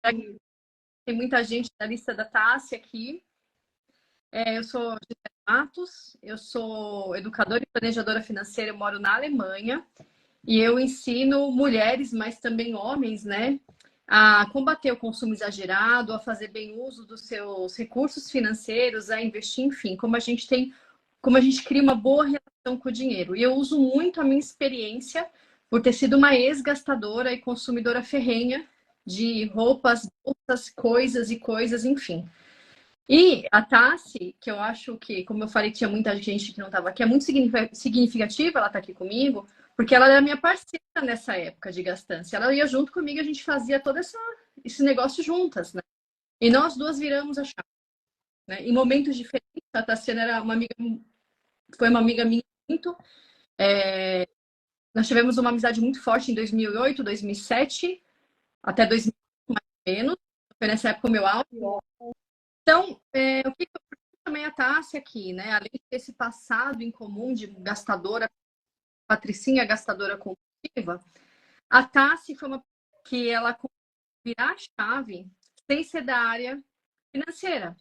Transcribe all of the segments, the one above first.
Tem muita gente da lista da Tássia aqui. Eu sou Gisele Matos, eu sou educadora e planejadora financeira, eu moro na Alemanha e eu ensino mulheres, mas também homens, né, a combater o consumo exagerado, a fazer bem uso dos seus recursos financeiros, a investir, enfim, como a gente cria uma boa relação com o dinheiro. E eu uso muito a minha experiência por ter sido uma ex-gastadora e consumidora ferrenha de roupas, bolsas, coisas, enfim. E a Tassi, que eu acho que, como eu falei, tinha muita gente que não estava aqui, é muito significativa ela estar aqui comigo, porque ela era minha parceira nessa época de gastança. Ela ia junto comigo, a gente fazia todo esse negócio juntas, né? E nós duas viramos a chave, né? Em momentos diferentes, a Tassiana era uma amiga, foi uma amiga minha muito. Nós tivemos uma amizade muito forte em 2008, 2007, até 2000, mais ou menos. Foi nessa época o meu auge. Então, o que eu também a Tássia aqui, né? Além desse passado em comum de gastadora, Patricinha gastadora compulsiva, a Tássia foi uma que ela virar a chave sem ser da área financeira.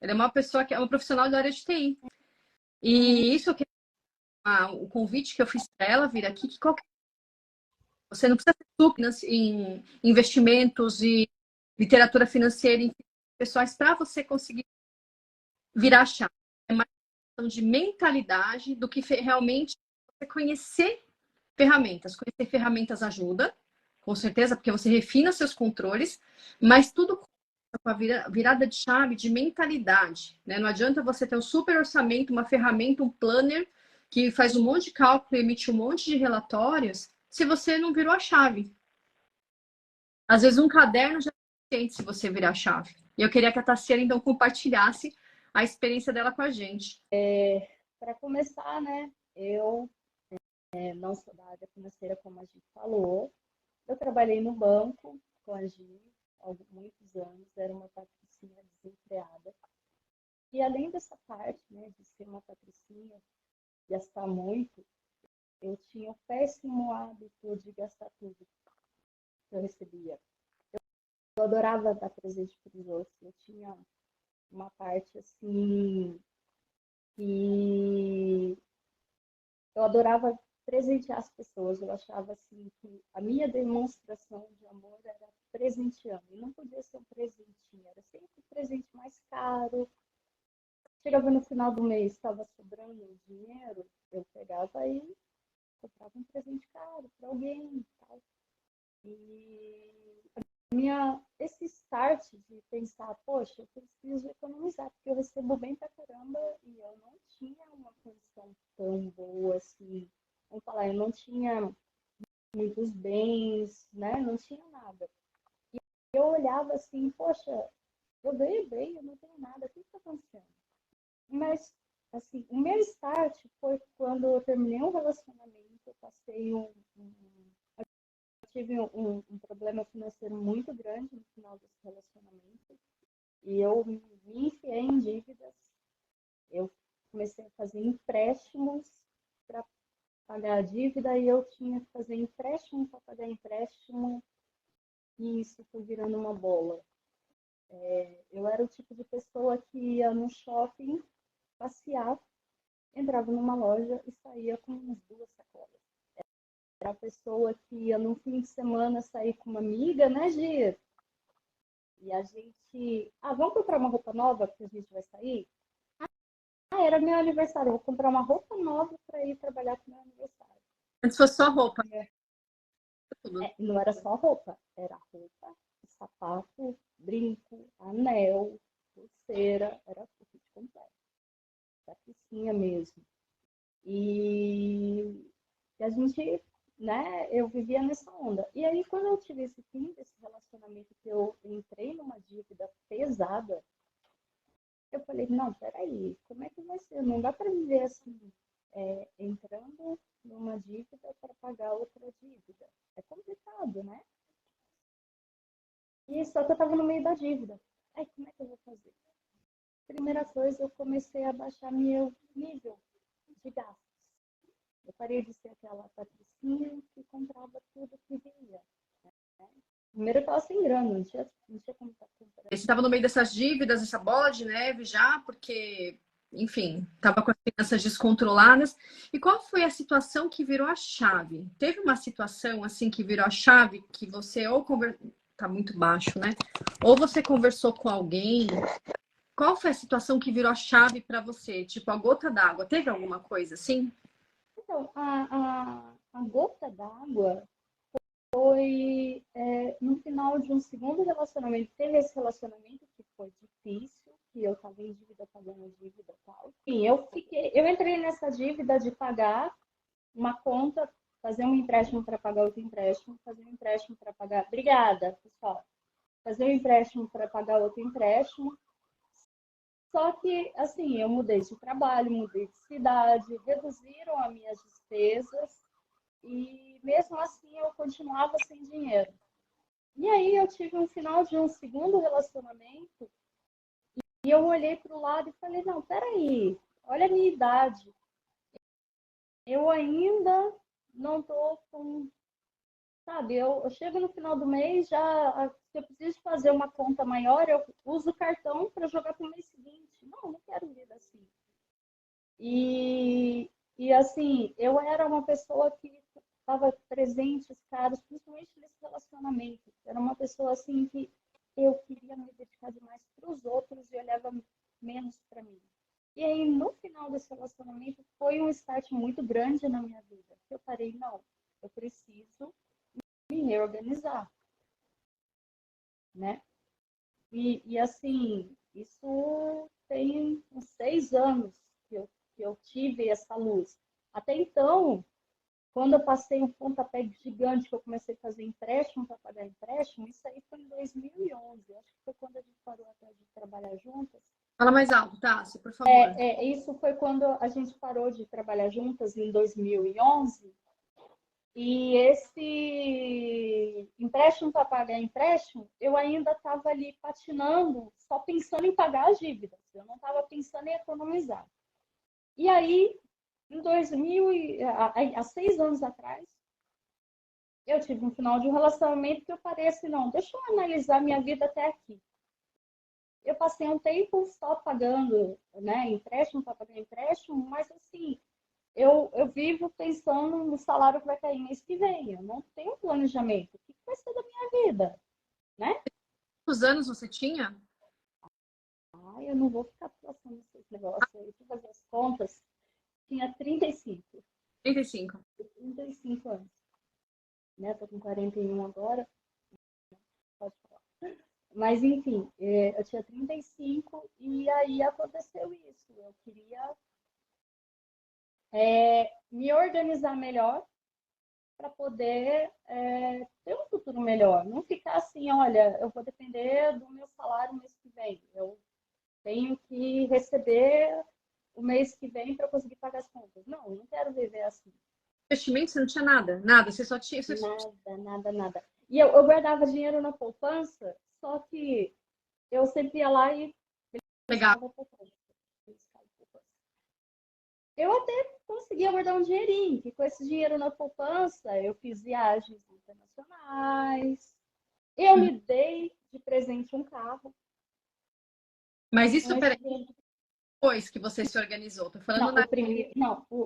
Ela é uma pessoa que é uma profissional da área de TI. E isso que o convite que eu fiz para ela vir aqui, que você não precisa ser super em investimentos e literatura financeira em pessoais para você conseguir virar a chave. É mais questão de mentalidade do que realmente você conhecer ferramentas. Conhecer ferramentas ajuda, com certeza, porque você refina seus controles, mas tudo com a virada de chave de mentalidade. Né? Não adianta você ter um super orçamento, uma ferramenta, um planner que faz um monte de cálculo e emite um monte de relatórios, se você não virou a chave. Às vezes um caderno já é suficiente se você virar a chave. E eu queria que a Tassiana, então, compartilhasse a experiência dela com a gente. Para começar, né, eu não sou da área financeira, como a gente falou. Eu trabalhei no banco com a Gi há muitos anos, era uma patricinha desempregada. E além dessa parte, né, de ser uma patricinha, gastar muito, eu tinha o péssimo hábito de gastar tudo que eu recebia. Eu adorava dar presente para os outros. Eu tinha uma parte assim que eu adorava presentear as pessoas. Eu achava assim que a minha demonstração de amor era presenteando. E não podia ser um presentinho, era sempre o presente mais caro. Chegava no final do mês, estava sobrando dinheiro, eu pegava e comprava um presente caro para alguém. Tal. E esse start de pensar, poxa, eu preciso economizar, porque eu recebo bem pra caramba e eu não tinha uma condição tão boa assim. Vamos falar, eu não tinha muitos bens, né? Não tinha nada. E eu olhava assim, poxa, eu ganhei bem, eu não tenho nada, o que está acontecendo? Mas, assim, o meu start foi quando eu terminei um relacionamento, eu passei tive um problema financeiro muito grande no final desse relacionamento e eu me enfiei em dívidas. Eu comecei a fazer empréstimos para pagar a dívida e eu tinha que fazer empréstimo para pagar empréstimo e isso foi virando uma bola. Eu era o tipo de pessoa que ia no shopping passear, entrava numa loja e saía com umas 2 sacolas. Era a pessoa que ia no fim de semana sair com uma amiga, né, Gi? E a gente, vamos comprar uma roupa nova que a gente vai sair? Era meu aniversário, eu vou comprar uma roupa nova para ir trabalhar com meu aniversário. Antes fosse só roupa. Não era só roupa, era roupa, sapato, brinco, anel, pulseira, era o kit completo. Patricinha mesmo. E a gente, né, eu vivia nessa onda. E aí, quando eu tive esse fim desse relacionamento, que eu entrei numa dívida pesada, eu falei, não, peraí, como é que vai ser? Não dá para viver assim, entrando numa dívida para pagar outra dívida. É complicado, né? E só que eu estava no meio da dívida. Aí, como é que eu vou fazer? Primeira coisa, eu comecei a baixar meu nível de gastos. Eu parei de ser aquela patricinha que comprava tudo que via. Né? Primeiro eu tava sem grana, não tinha como estar comprando. Você estava no meio dessas dívidas, essa bola de neve já, porque, enfim, estava com as finanças descontroladas. E qual foi a situação que virou a chave? Teve uma situação assim que virou a chave que você ou conversou. Tá muito baixo, né? Ou você conversou com alguém. Qual foi a situação que virou a chave para você? Tipo, a gota d'água. Teve alguma coisa assim? Então, a gota d'água foi no final de um segundo relacionamento. Teve esse relacionamento que foi difícil, que eu estava em dívida, pagando dívida e tal. Enfim, eu entrei nessa dívida de pagar uma conta, fazer um empréstimo para pagar outro empréstimo, fazer um empréstimo para pagar. Obrigada, pessoal. Fazer um empréstimo para pagar outro empréstimo. Só que, assim, eu mudei de trabalho, mudei de cidade, reduziram as minhas despesas e mesmo assim eu continuava sem dinheiro. E aí eu tive um final de um segundo relacionamento e eu olhei para o lado e falei, não, peraí, olha a minha idade. Eu ainda não estou com... Sabe, eu chego no final do mês, já se eu preciso fazer uma conta maior, eu uso o cartão para jogar para o mês seguinte. Não quero vida assim. E assim, eu era uma pessoa que estava presente, caros, principalmente nesse relacionamento. Era uma pessoa assim que eu queria me dedicar demais para os outros e olhava menos para mim. E aí, no final desse relacionamento, foi um start muito grande na minha vida. Eu parei, não, eu preciso me reorganizar, né? E assim, isso tem uns 6 anos que eu tive essa luz. Até então, quando eu passei um pontapé gigante, que eu comecei a fazer empréstimo para pagar empréstimo, isso aí foi em 2011. Acho que foi quando a gente parou até de trabalhar juntas. Fala mais alto, Tássia, por favor. Isso foi quando a gente parou de trabalhar juntas em 2011. E esse empréstimo para pagar empréstimo, eu ainda estava ali patinando, só pensando em pagar as dívidas. Eu não estava pensando em economizar. E aí, há 6 anos atrás, eu tive um final de um relacionamento que eu parei assim, não, deixa eu analisar minha vida até aqui. Eu passei um tempo só pagando, né, empréstimo para pagar empréstimo, mas assim, eu vivo pensando no salário que vai cair mês que vem. Eu não tenho planejamento. O que vai ser da minha vida, né? Quantos anos você tinha? Ai, eu não vou ficar passando esses negócios aí. Deixa eu fazer as contas. Tinha 35. 35. 35 anos. Né? Tô com 41 agora. Pode falar. Mas, enfim, eu tinha 35 e aí aconteceu isso. Eu queria me organizar melhor para poder ter um futuro melhor. Não ficar assim, olha, eu vou depender do meu salário mês que vem. Eu tenho que receber o mês que vem para conseguir pagar as contas. Não quero viver assim. Investimento, você não tinha nada? Nada, você só tinha. Nada. E eu guardava dinheiro na poupança, só que eu sempre ia lá e Legal. beliscava a poupança. Eu até conseguia guardar um dinheirinho, que com esse dinheiro na poupança eu fiz viagens internacionais, eu me dei de presente um carro. Mas isso, Mas, peraí, depois que você se organizou. Tô falando não,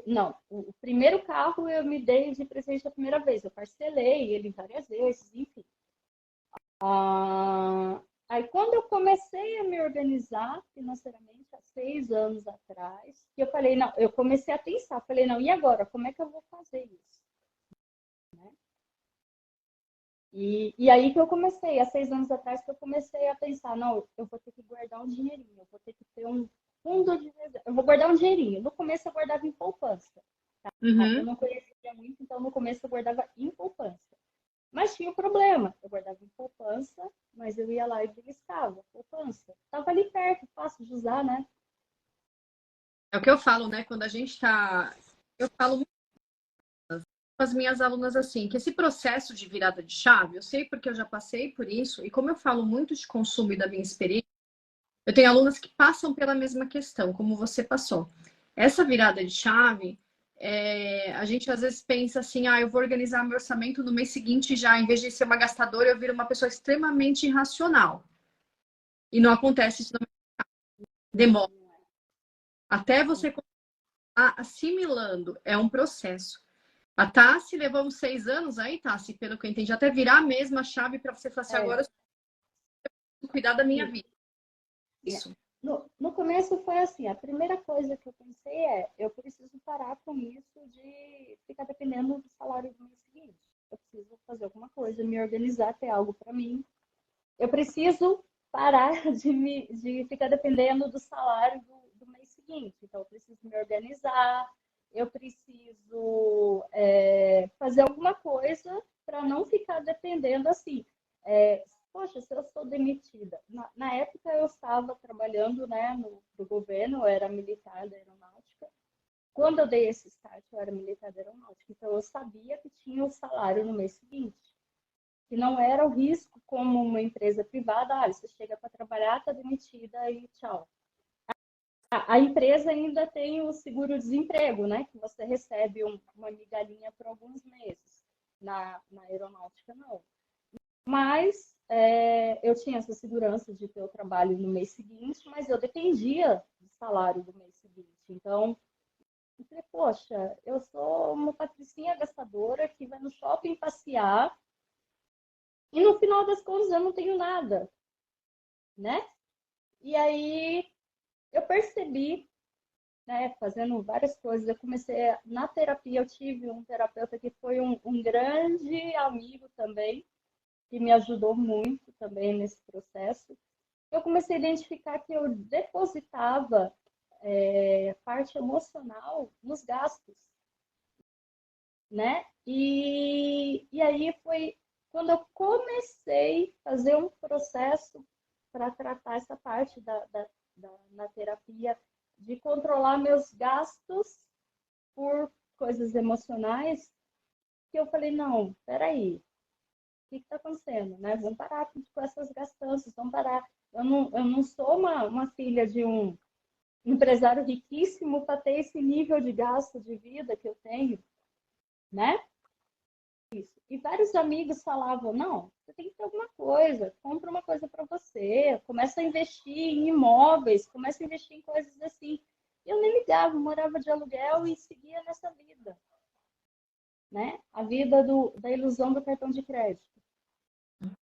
na. o primeiro carro eu me dei de presente a primeira vez. Eu parcelei ele várias vezes, enfim. Aí quando eu comecei a me organizar financeiramente, há 6 anos atrás, eu falei, não, eu comecei a pensar, falei, não, e agora? Como é que eu vou fazer isso? Né? E aí que eu comecei, há 6 anos atrás, que eu comecei a pensar, não, eu vou ter que guardar um dinheirinho, eu vou ter que ter um fundo de reserva, eu vou guardar um dinheirinho. No começo eu guardava em poupança, tá? Eu Uhum. não conhecia muito, então no começo eu guardava em poupança. Mas tinha um problema, eu guardava em poupança, mas eu ia lá e beliscava, poupança. Estava ali perto, fácil de usar, né? É o que eu falo, né? Quando a gente tá. Eu falo muito com as minhas alunas assim, que esse processo de virada de chave, eu sei porque eu já passei por isso, e como eu falo muito de consumo e da minha experiência, eu tenho alunas que passam pela mesma questão, como você passou. Essa virada de chave A gente às vezes pensa assim, eu vou organizar meu orçamento no mês seguinte já, em vez de ser uma gastadora, eu viro uma pessoa extremamente irracional. E não acontece isso, demora. Até você assimilando, é um processo. A Tassi levou uns 6 anos aí, Tassi, pelo que eu entendi, até virar a mesma chave para você falar assim, agora eu preciso cuidar da minha vida. Isso. No começo foi assim, a primeira coisa que eu pensei eu preciso parar com isso de ficar dependendo do salário do mês seguinte. Eu preciso fazer alguma coisa, me organizar, ter algo para mim. Eu preciso parar de ficar dependendo do salário do mês seguinte. Então, eu preciso me organizar, eu preciso fazer alguma coisa para não ficar dependendo assim. Poxa, se eu sou demitida. Na época, eu estava trabalhando, né, no governo, eu era militar da aeronáutica. Quando eu dei esse start, eu era militar da aeronáutica. Então, eu sabia que tinha o salário no mês seguinte. Que não era o risco como uma empresa privada, você chega para trabalhar, está demitida e tchau. A empresa ainda tem o seguro-desemprego, né? Que você recebe uma migalhinha por alguns meses. Na aeronáutica, não. Mas eu tinha essa segurança de ter o trabalho no mês seguinte, mas eu dependia do salário do mês seguinte. Então, eu falei, poxa, eu sou uma patricinha gastadora que vai no shopping passear e no final das contas eu não tenho nada, né? E aí eu percebi, né, fazendo várias coisas, eu comecei na terapia, eu tive um terapeuta que foi um grande amigo também, que me ajudou muito também nesse processo. Eu comecei a identificar que eu depositava parte emocional nos gastos, né? E aí foi quando eu comecei a fazer um processo para tratar essa parte na terapia, de controlar meus gastos por coisas emocionais, que eu falei, não, peraí, o que está acontecendo? Né? Vamos parar com essas gastanças, vamos parar. Eu não sou uma filha de um empresário riquíssimo para ter esse nível de gasto de vida que eu tenho, né? E vários amigos falavam, não, você tem que ter alguma coisa, compra uma coisa para você, começa a investir em imóveis, começa a investir em coisas assim. Eu nem ligava, morava de aluguel e seguia nessa vida, né? A vida da ilusão do cartão de crédito,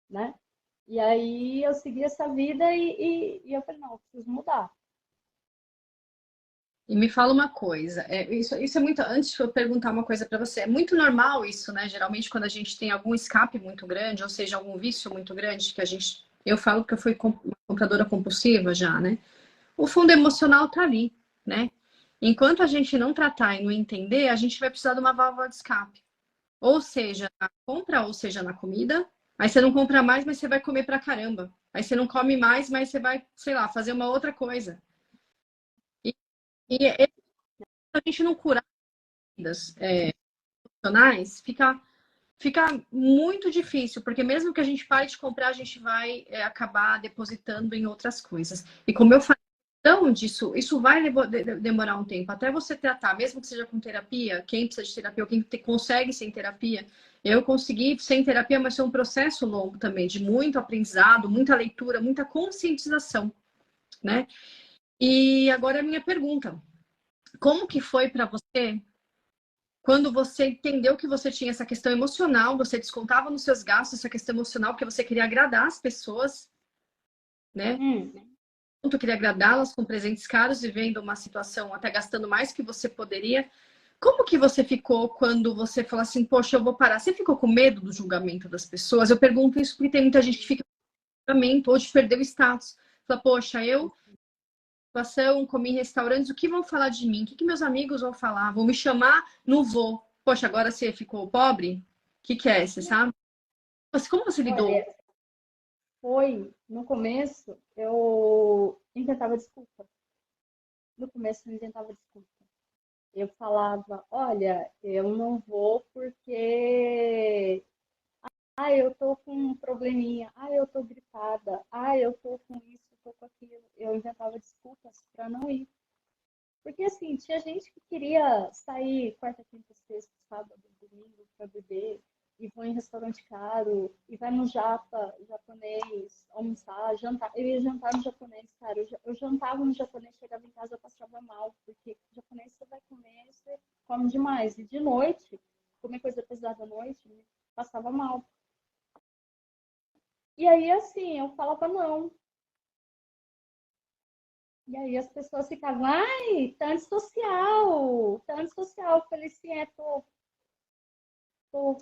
né? E aí eu segui essa vida e eu falei, não, eu preciso mudar. E me fala uma coisa, isso é muito. Antes de eu perguntar uma coisa para você, é muito normal isso, né? Geralmente, quando a gente tem algum escape muito grande, ou seja, algum vício muito grande, que a gente. Eu falo que eu fui uma compradora compulsiva já, né? O fundo emocional tá ali, né? Enquanto a gente não tratar e não entender, a gente vai precisar de uma válvula de escape. Ou seja, na compra, ou seja, na comida. Aí você não compra mais, mas você vai comer pra caramba. Aí você não come mais, mas você vai, sei lá, fazer uma outra coisa. E a gente não curar vidas emocionais, fica muito difícil, porque mesmo que a gente pare de comprar, a gente vai acabar depositando em outras coisas. E como eu falei, então disso, isso vai demorar um tempo até você tratar, mesmo que seja com terapia, quem precisa de terapia ou quem consegue sem terapia. Eu consegui sem terapia, mas foi um processo longo também, de muito aprendizado, muita leitura, muita conscientização, né? E agora a minha pergunta, como que foi para você quando você entendeu que você tinha essa questão emocional, você descontava nos seus gastos essa questão emocional, porque você queria agradar as pessoas, né? Tu queria agradá-las com presentes caros e vendo uma situação até gastando mais que você poderia. Como que você ficou quando você falou assim, poxa, eu vou parar? Você ficou com medo do julgamento das pessoas? Eu pergunto isso porque tem muita gente que fica com julgamento ou de perder o status. Fala, poxa, eu situação, comi em restaurantes, o que vão falar de mim? O que, que meus amigos vão falar? Vão me chamar? Não vou. Poxa, agora você ficou pobre? O que é? Você sabe? Como você lidou? Olha, no começo, eu inventava desculpa. No começo, eu inventava desculpa. Eu falava, olha, eu não vou porque eu tô com um probleminha, eu tô gripada, eu tô com isso, tô com aquilo. Eu inventava desculpas para não ir. Porque, assim, tinha gente que queria sair quarta, quinta, sexta, sábado, domingo para beber, e vão em restaurante caro, e vai no japonês, almoçar, jantar. Eu ia jantar no japonês, cara. Eu jantava no japonês, chegava em casa, eu passava mal, porque japonês você vai comer, você come demais. E de noite, comer coisa pesada à noite, me passava mal. E aí, assim, eu falava não. E aí as pessoas ficavam, ai, tá antissocial, tá antissocial. Eu falei assim, tô.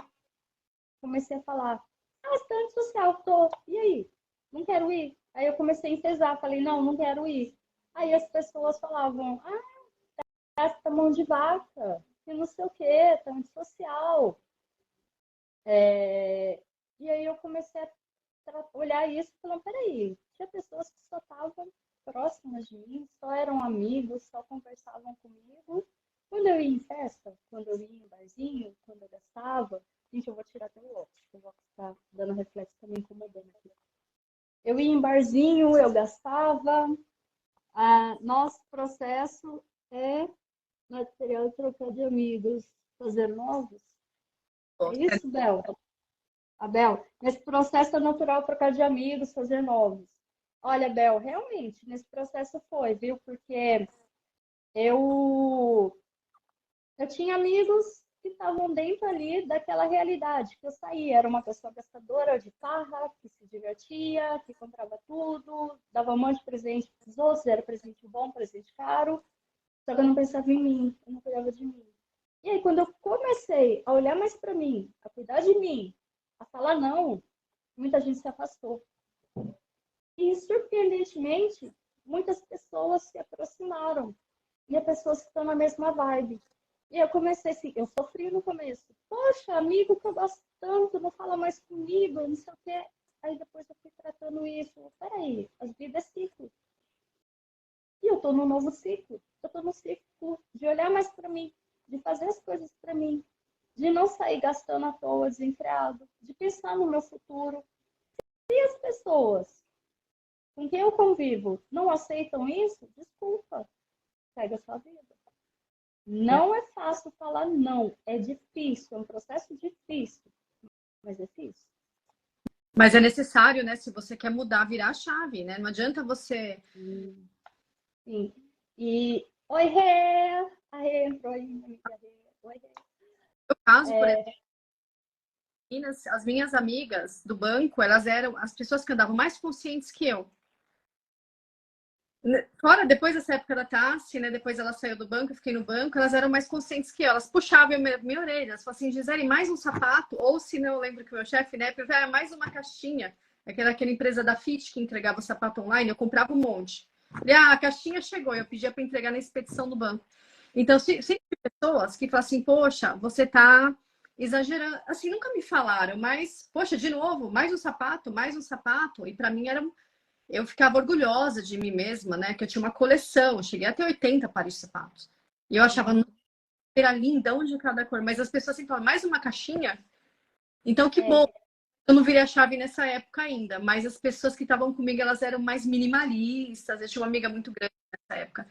Comecei a falar, ah, você tá antissocial, tô. E aí? Não quero ir. Aí eu comecei a enfesar, falei, não, não quero ir. Aí as pessoas falavam, ah, essa mão de vaca, e não sei o quê, tá antissocial. E aí eu comecei a olhar isso e falar, peraí, tinha pessoas que só estavam próximas de mim, só eram amigos, só conversavam comigo. Quando eu ia em festa, quando eu ia em barzinho, quando eu gastava, gente, eu vou tirar até o óculos, porque o óculos tá dando reflexo, tá me incomodando aqui. Eu ia em barzinho, eu gastava. Nosso processo é material trocar de amigos, fazer novos. É isso, Bel? Abel, nesse processo é natural trocar de amigos, fazer novos. Olha, Bel, realmente, nesse processo foi, viu? Porque eu, eu tinha amigos que estavam dentro ali daquela realidade que eu saía. Era uma pessoa gastadora de farra, que se divertia, que comprava tudo, dava um monte de presente para os outros, era presente bom, presente caro. Só que eu não pensava em mim, eu não cuidava de mim. E aí, quando eu comecei a olhar mais para mim, a cuidar de mim, a falar não, muita gente se afastou. E, surpreendentemente, muitas pessoas se aproximaram. E as pessoas que estão na mesma vibe. E eu comecei assim, eu sofri no começo. Poxa, amigo que eu gosto tanto, não fala mais comigo, não sei o quê. Aí depois eu fui tratando isso. Peraí, as vidas é ciclo. E eu tô num novo ciclo. Eu tô no ciclo de olhar mais para mim, de fazer as coisas para mim, de não sair gastando à toa, desenfreado, de pensar no meu futuro. E as pessoas com quem eu convivo não aceitam isso, desculpa, segue a sua vida. Não é fácil falar não, é difícil, é um processo difícil, mas é difícil. Mas é necessário, né? Se você quer mudar, virar a chave, né? Não adianta você. Sim. E oi, Rê! A Rê entrou aí, minha amiga Rê. Oi, Rê. No caso, por exemplo, as minhas amigas do banco, elas eram as pessoas que andavam mais conscientes que eu. Fora, depois dessa época da Tassi, né? Depois ela saiu do banco, eu fiquei no banco, elas eram mais conscientes que eu. Elas puxavam minha orelha, elas falavam assim, Gisele, mais um sapato, ou se não, eu lembro que o meu chefe, né, eu mais uma caixinha, aquela empresa da Fit que entregava o sapato online, eu comprava um monte. E a caixinha chegou, eu pedia para entregar na expedição do banco. Então, sempre pessoas que falam assim, poxa, você tá exagerando. Assim, nunca me falaram, mas, poxa, de novo, mais um sapato, mais um sapato. E para mim era eu ficava orgulhosa de mim mesma, né? Que eu tinha uma coleção, eu cheguei até 80 pares de sapatos. E eu achava era lindão de cada cor, mas as pessoas sempre falam, mais uma caixinha? Então, que bom. Eu não virei a chave nessa época ainda, mas as pessoas que estavam comigo, elas eram mais minimalistas. Eu tinha uma amiga muito grande nessa época.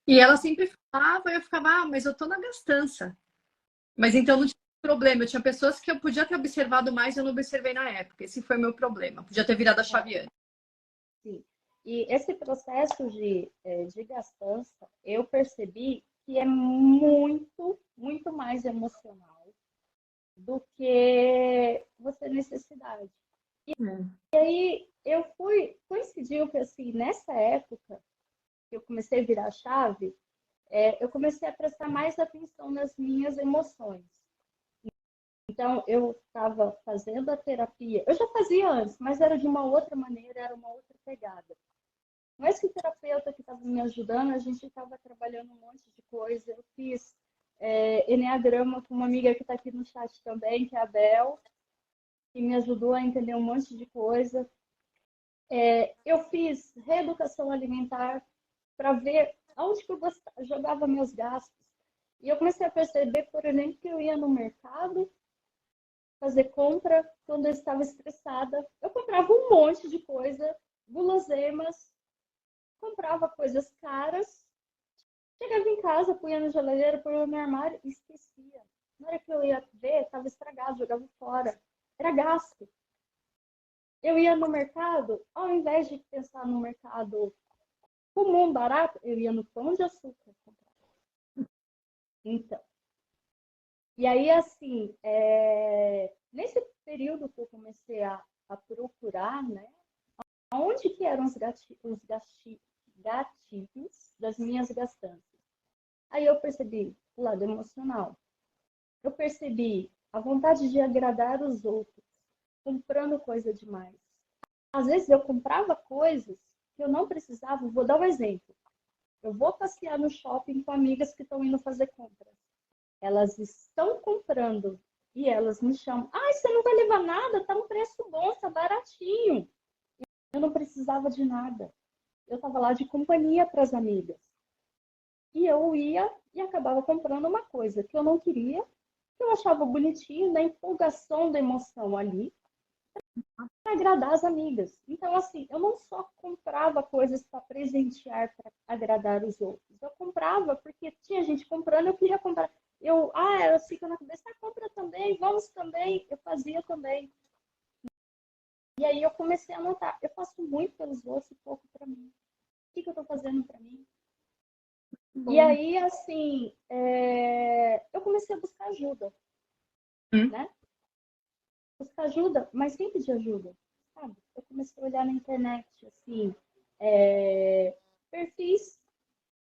E ela sempre falava, eu ficava, mas eu tô na gastança. Mas então não tinha problema. Eu tinha pessoas que eu podia ter observado mais e eu não observei na época. Esse foi o meu problema. Podia ter virado a chave antes. Sim. E esse processo de gastança, eu percebi que é muito, muito mais emocional do que você necessidade. E aí coincidiu que assim, nessa época que eu comecei a virar a chave, eu comecei a prestar mais atenção nas minhas emoções. Então, eu estava fazendo a terapia. Eu já fazia antes, mas era de uma outra maneira, era uma outra pegada. Mas esse terapeuta que estava me ajudando, a gente estava trabalhando um monte de coisa. Eu fiz Enneagrama com uma amiga que está aqui no chat também, que é a Bel, que me ajudou a entender um monte de coisa. Eu fiz reeducação alimentar para ver aonde que eu jogava meus gastos. E eu comecei a perceber, por exemplo, que eu ia no mercado fazer compra quando eu estava estressada. Eu comprava um monte de coisa, guloseimas, comprava coisas caras, Chegava em casa, punha na geladeira, punha no armário e esquecia. Na hora que eu ia ver, estava estragado, jogava fora. Era gasto. Eu ia no mercado, ao invés de pensar no mercado comum, barato, eu ia no Pão de Açúcar comprar. Então, e aí, assim, nesse período que eu comecei a procurar, né, onde que eram os gatilhos das minhas gastanças? Aí eu percebi o lado emocional. Eu percebi a vontade de agradar os outros, comprando coisa demais. Às vezes eu comprava coisas que eu não precisava. Vou dar um exemplo. Eu vou passear no shopping com amigas que estão indo fazer compras. Elas estão comprando e elas me chamam. Ah, você não vai levar nada? Tá um preço bom, tá baratinho. Eu não precisava de nada. Eu estava lá de companhia para as amigas. E eu ia e acabava comprando uma coisa que eu não queria, que eu achava bonitinho, na empolgação da emoção ali, para agradar as amigas. Então, assim, eu não só comprava coisas para presentear, para agradar os outros. Eu comprava porque tinha gente comprando, eu queria comprar. Ela fica na cabeça, compra também, vamos também. Eu fazia também. E aí eu comecei a notar, eu faço muito pelos outros e pouco para mim. O que eu estou fazendo para mim? Bom. E aí, assim, eu comecei a buscar ajuda, né? Buscar ajuda, mas quem pedir ajuda, sabe? Eu comecei a olhar na internet, assim, perfis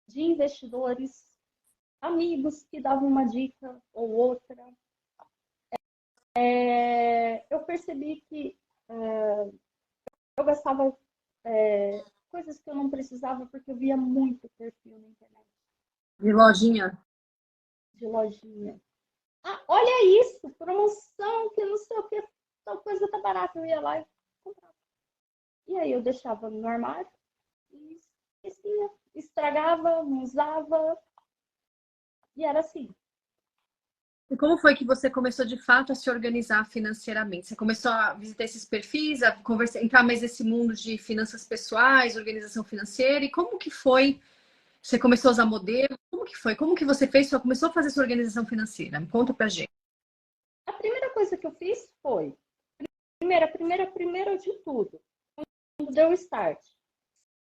de investidores, amigos que davam uma dica ou outra. Eu percebi que eu gastava coisas que eu não precisava porque eu via muito perfil na internet. De lojinha? De lojinha. Ah, olha isso, promoção, que não sei o que, tal coisa tá barata. Eu ia lá e comprava. E aí eu deixava no armário e esquecia. Estragava, não usava. E era assim. E como foi que você começou de fato a se organizar financeiramente? Você começou a visitar esses perfis, a conversar, entrar mais nesse mundo de finanças pessoais, organização financeira? E como que foi? Você começou a usar modelo? Como que foi? Como que você fez? Só começou a fazer sua organização financeira? Me conta pra gente. A primeira coisa que eu fiz foi, primeira de tudo, quando deu o start,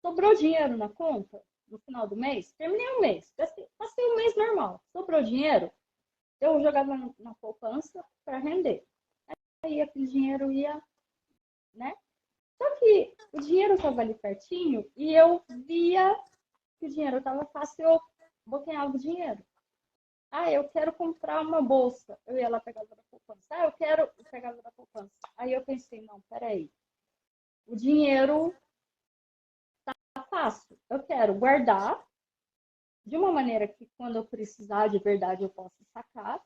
sobrou dinheiro na conta no final do mês, terminei o mês, passei o mês normal, sobrou dinheiro, eu jogava na poupança para render. Aí aquele dinheiro ia, né? Só que o dinheiro estava ali pertinho e eu via que o dinheiro estava fácil, eu bloqueava o dinheiro. Ah, eu quero comprar uma bolsa. Eu ia lá pegar da poupança. Ah, eu pegava da poupança. Aí eu pensei, não, peraí. O dinheiro tá fácil. Eu quero guardar de uma maneira que quando eu precisar de verdade eu possa sacar,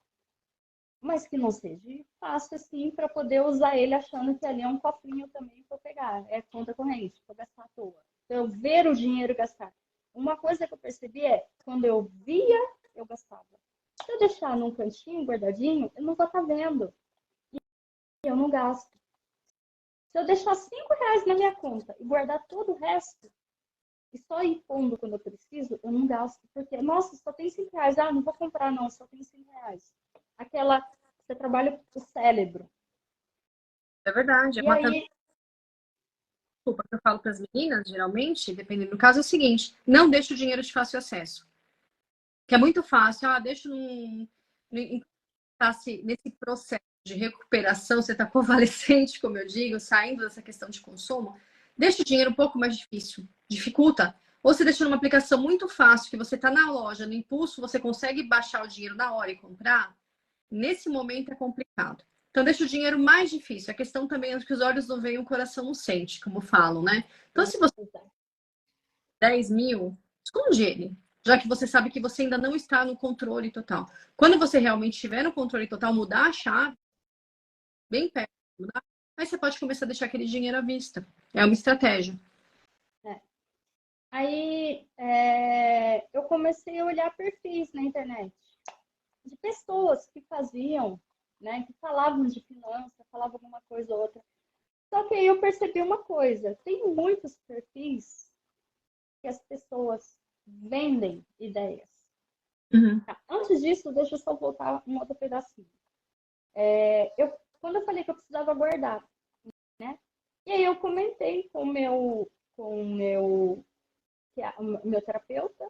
mas que não seja fácil assim para poder usar ele achando que ali é um cofrinho também para pegar. É conta corrente, para gastar à toa. Pra eu ver o dinheiro gastar. Uma coisa que eu percebi é, quando eu via, eu gastava. Se eu deixar num cantinho guardadinho, eu não vou estar vendo. E eu não gasto. Se eu deixar R$ 5 na minha conta e guardar todo o resto, e só ir pondo quando eu preciso, eu não gasto. Porque, nossa, só tem R$ 5. Ah, não vou comprar, não, só tem R$ 5. Aquela, você trabalha o cérebro. É verdade. É E uma aí, desculpa que eu falo para as meninas, geralmente, dependendo do caso, é o seguinte: não deixe o dinheiro de fácil acesso. Que é muito fácil. Ah, deixa nesse processo de recuperação, você está convalescente, como eu digo, saindo dessa questão de consumo, deixa o dinheiro um pouco mais difícil, dificulta. Ou você deixa numa aplicação muito fácil, que você está na loja, no impulso, você consegue baixar o dinheiro na hora e comprar. Nesse momento é complicado. Então deixa o dinheiro mais difícil. A questão também é que os olhos não veem, o coração não sente, como falam, né? Então se você tem 10 mil, esconde ele. Já que você sabe que você ainda não está no controle total. Quando você realmente estiver no controle total, mudar a chave, bem perto, mudar, aí você pode começar a deixar aquele dinheiro à vista. É uma estratégia. eu comecei a olhar perfis na internet de pessoas que faziam, né, que falavam de finanças, falavam alguma coisa ou outra. Só que aí eu percebi uma coisa, tem muitos perfis que as pessoas vendem ideias. Uhum. Tá, antes disso, deixa eu só voltar um outro pedacinho. Quando eu falei que eu precisava guardar, né? E aí eu comentei com o meu terapeuta.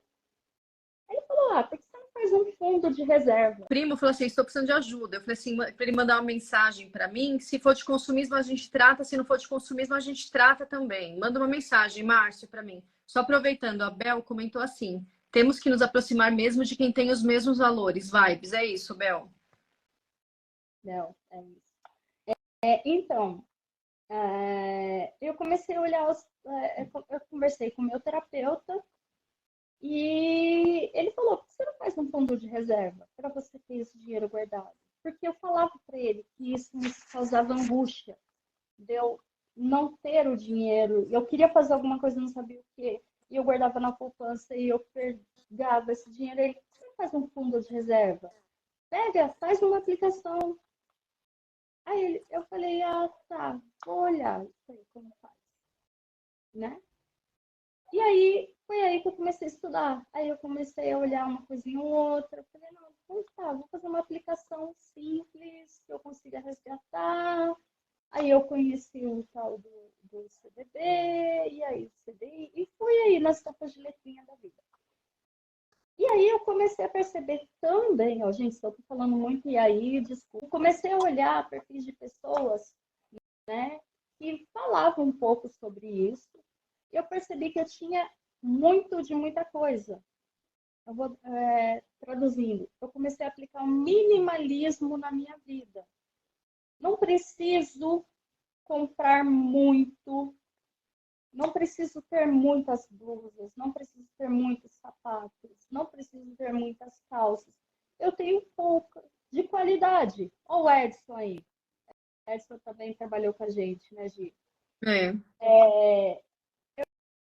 Ele falou, por que você não faz um fundo de reserva? O primo falou assim: estou precisando de ajuda. Eu falei assim, para ele mandar uma mensagem para mim. Se for de consumismo, a gente trata. Se não for de consumismo, a gente trata também. Manda uma mensagem, Márcio, para mim. Só aproveitando, a Bel comentou assim: temos que nos aproximar mesmo de quem tem os mesmos valores, vibes. É isso, Bel. Não, é isso. Então, eu comecei a olhar, eu conversei com o meu terapeuta e ele falou, por que você não faz um fundo de reserva para você ter esse dinheiro guardado? Porque eu falava para ele que isso me causava angústia, de eu não ter o dinheiro. Eu queria fazer alguma coisa, não sabia o quê. E eu guardava na poupança e eu pegava esse dinheiro. Ele, por que você não faz um fundo de reserva? Pega, faz uma aplicação. Aí eu falei, tá, vou olhar isso aí, como faz, né? E aí, foi aí que eu comecei a estudar. Aí eu comecei a olhar uma coisinha ou outra. Eu falei, não, então tá, vou fazer uma aplicação simples, que eu consiga resgatar. Aí eu conheci o tal do CDB, e aí o CDI, e fui aí nas tapas de letrinha da vida. E aí eu comecei a perceber também, ó, gente, estou falando muito, e aí, desculpa, comecei a olhar perfis de pessoas, né, que falavam um pouco sobre isso, e eu percebi que eu tinha muito de muita coisa. Eu vou traduzindo. Eu comecei a aplicar um minimalismo na minha vida. Não preciso comprar muito, não preciso ter muitas blusas, não preciso ter muitos sapatos, não preciso ter muitas calças. Eu tenho pouca, de qualidade. Olha o Edson aí. Edson também trabalhou com a gente, né, Gi? É.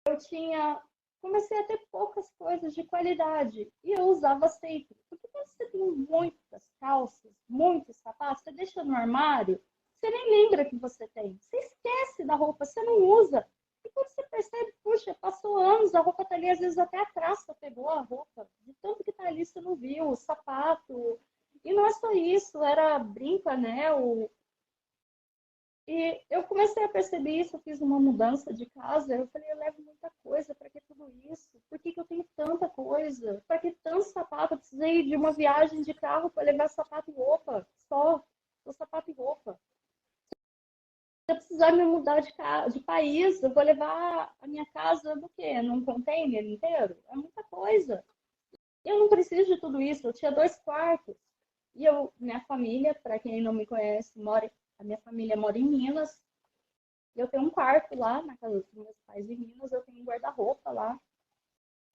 Eu comecei a ter poucas coisas de qualidade e eu usava sempre. Porque quando você tem muitas calças, muitos sapatos, você deixa no armário, você nem lembra que você tem. Você esquece da roupa, você não usa. E quando você percebe, puxa, passou anos, a roupa tá ali, às vezes até a traça pegou a roupa. De tanto que tá ali, você não viu, o sapato. E não é só isso, era brinco, anel, e eu comecei a perceber isso, eu fiz uma mudança de casa, eu falei, eu levo muita coisa, para que tudo isso? Por que eu tenho tanta coisa? Para que tanto sapato? Eu precisei de uma viagem de carro para levar sapato e roupa, só sapato e roupa. Se eu precisar me mudar de país, eu vou levar a minha casa no quê? Num container inteiro? É muita coisa. Eu não preciso de tudo isso, eu tinha 2 quartos. E minha família, para quem não me conhece, a minha família mora em Minas. Eu tenho um quarto lá na casa dos meus pais em Minas, eu tenho um guarda-roupa lá.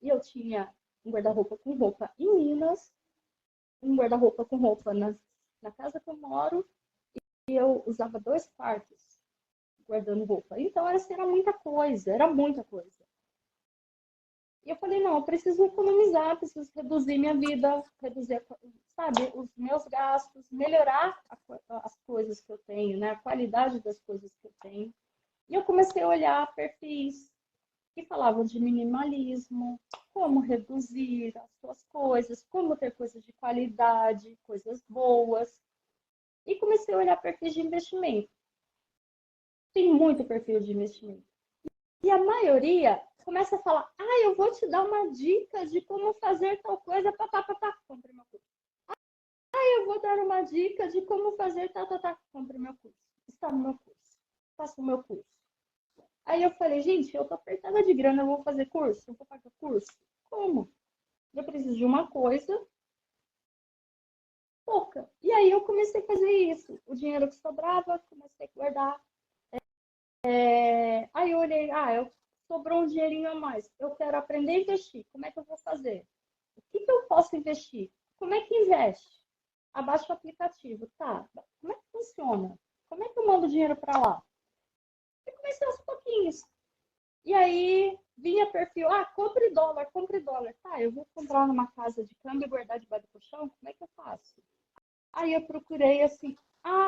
E eu tinha um guarda-roupa com roupa em Minas, um guarda-roupa com roupa na casa que eu moro, e eu usava 2 quartos guardando roupa. Então, assim, era muita coisa, era muita coisa. E eu falei, não, eu preciso economizar, preciso reduzir minha vida, reduzir, sabe, os meus gastos, melhorar as coisas que eu tenho, né? A qualidade das coisas que eu tenho. E eu comecei a olhar perfis que falavam de minimalismo, como reduzir as suas coisas, como ter coisas de qualidade, coisas boas. E comecei a olhar perfis de investimento. Tem muito perfil de investimento. E a maioria começa a falar, eu vou te dar uma dica de como fazer tal coisa, compre meu curso. Eu vou dar uma dica de como fazer compre meu curso. Está no meu curso. Faça o meu curso. Aí eu falei, gente, eu tô apertada de grana, eu vou fazer curso? Eu vou pagar curso? Como? Eu preciso de uma coisa pouca. E aí eu comecei a fazer isso. O dinheiro que sobrava, comecei a guardar. Aí eu olhei, sobrou um dinheirinho a mais. Eu quero aprender a investir. Como é que eu vou fazer? O que eu posso investir? Como é que investe? Abaixa o aplicativo. Tá, como é que funciona? Como é que eu mando dinheiro para lá? E comecei aos pouquinhos. E aí vinha perfil, compre dólar, compre dólar. Tá, eu vou comprar numa casa de câmbio e guardar debaixo do colchão? Como é que eu faço? Aí eu procurei assim,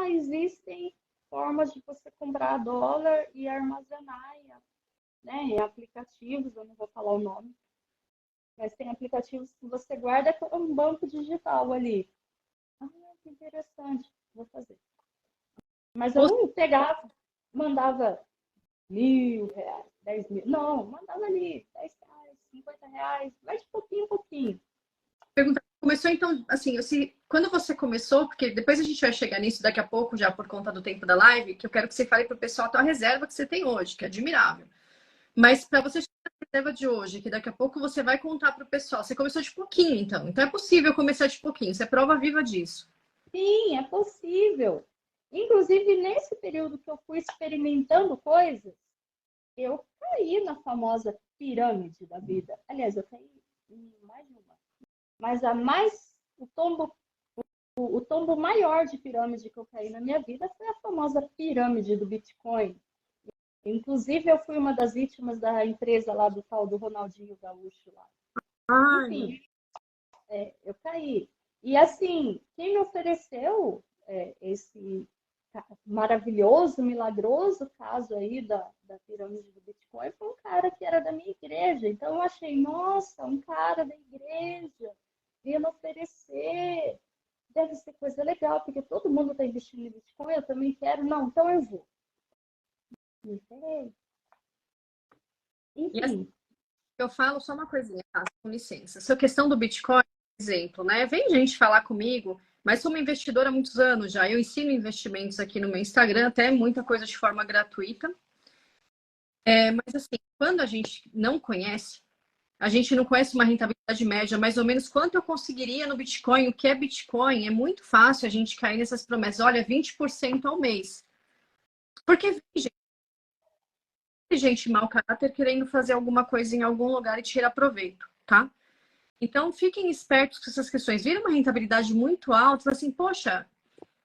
existem formas de você comprar dólar e armazenar, né, em aplicativos, eu não vou falar o nome. Mas tem aplicativos que você guarda como um banco digital ali. Ah, que interessante, vou fazer. Mas eu não pegava, mandava R$ 1.000, 10.000. Não, mandava ali R$ 10, R$ 50, vai de pouquinho em pouquinho. Pergunta, começou então, assim, quando você começou, porque depois a gente vai chegar nisso daqui a pouco, já por conta do tempo da live, que eu quero que você fale para o pessoal a tua reserva que você tem hoje, que é admirável. Mas para você chegar na reserva de hoje, que daqui a pouco você vai contar para o pessoal, você começou de pouquinho, então. Então é possível começar de pouquinho, você é prova viva disso. Sim, é possível. Inclusive, nesse período que eu fui experimentando coisas, eu caí na famosa pirâmide da vida. Aliás, eu caí em mais de uma. Mas o tombo maior de pirâmide que eu caí na minha vida foi a famosa pirâmide do Bitcoin. Inclusive, eu fui uma das vítimas da empresa lá do tal do Ronaldinho Gaúcho lá. Ai, Enfim, eu caí. E assim, quem me ofereceu esse maravilhoso, milagroso caso aí da pirâmide do Bitcoin foi um cara que era da minha igreja. Então eu achei, nossa, um cara da igreja veio me oferecer. Deve ser coisa legal, porque todo mundo está investindo em Bitcoin, eu também quero. Não, então eu vou. e assim, Enfim, eu falo só uma coisinha, tá? Com licença. Essa questão do Bitcoin, por exemplo, né? Vem gente falar comigo, mas sou uma investidora há muitos anos já. Eu ensino investimentos aqui no meu Instagram, até muita coisa de forma gratuita. Mas assim, quando a gente não conhece, a gente não conhece uma rentabilidade média, mais ou menos quanto eu conseguiria no Bitcoin, o que é Bitcoin, é muito fácil a gente cair nessas promessas. Olha, 20% ao mês. Porque vem gente mau caráter querendo fazer alguma coisa em algum lugar e tirar proveito, tá? Então, fiquem espertos com essas questões. Vira uma rentabilidade muito alta, fala assim, poxa,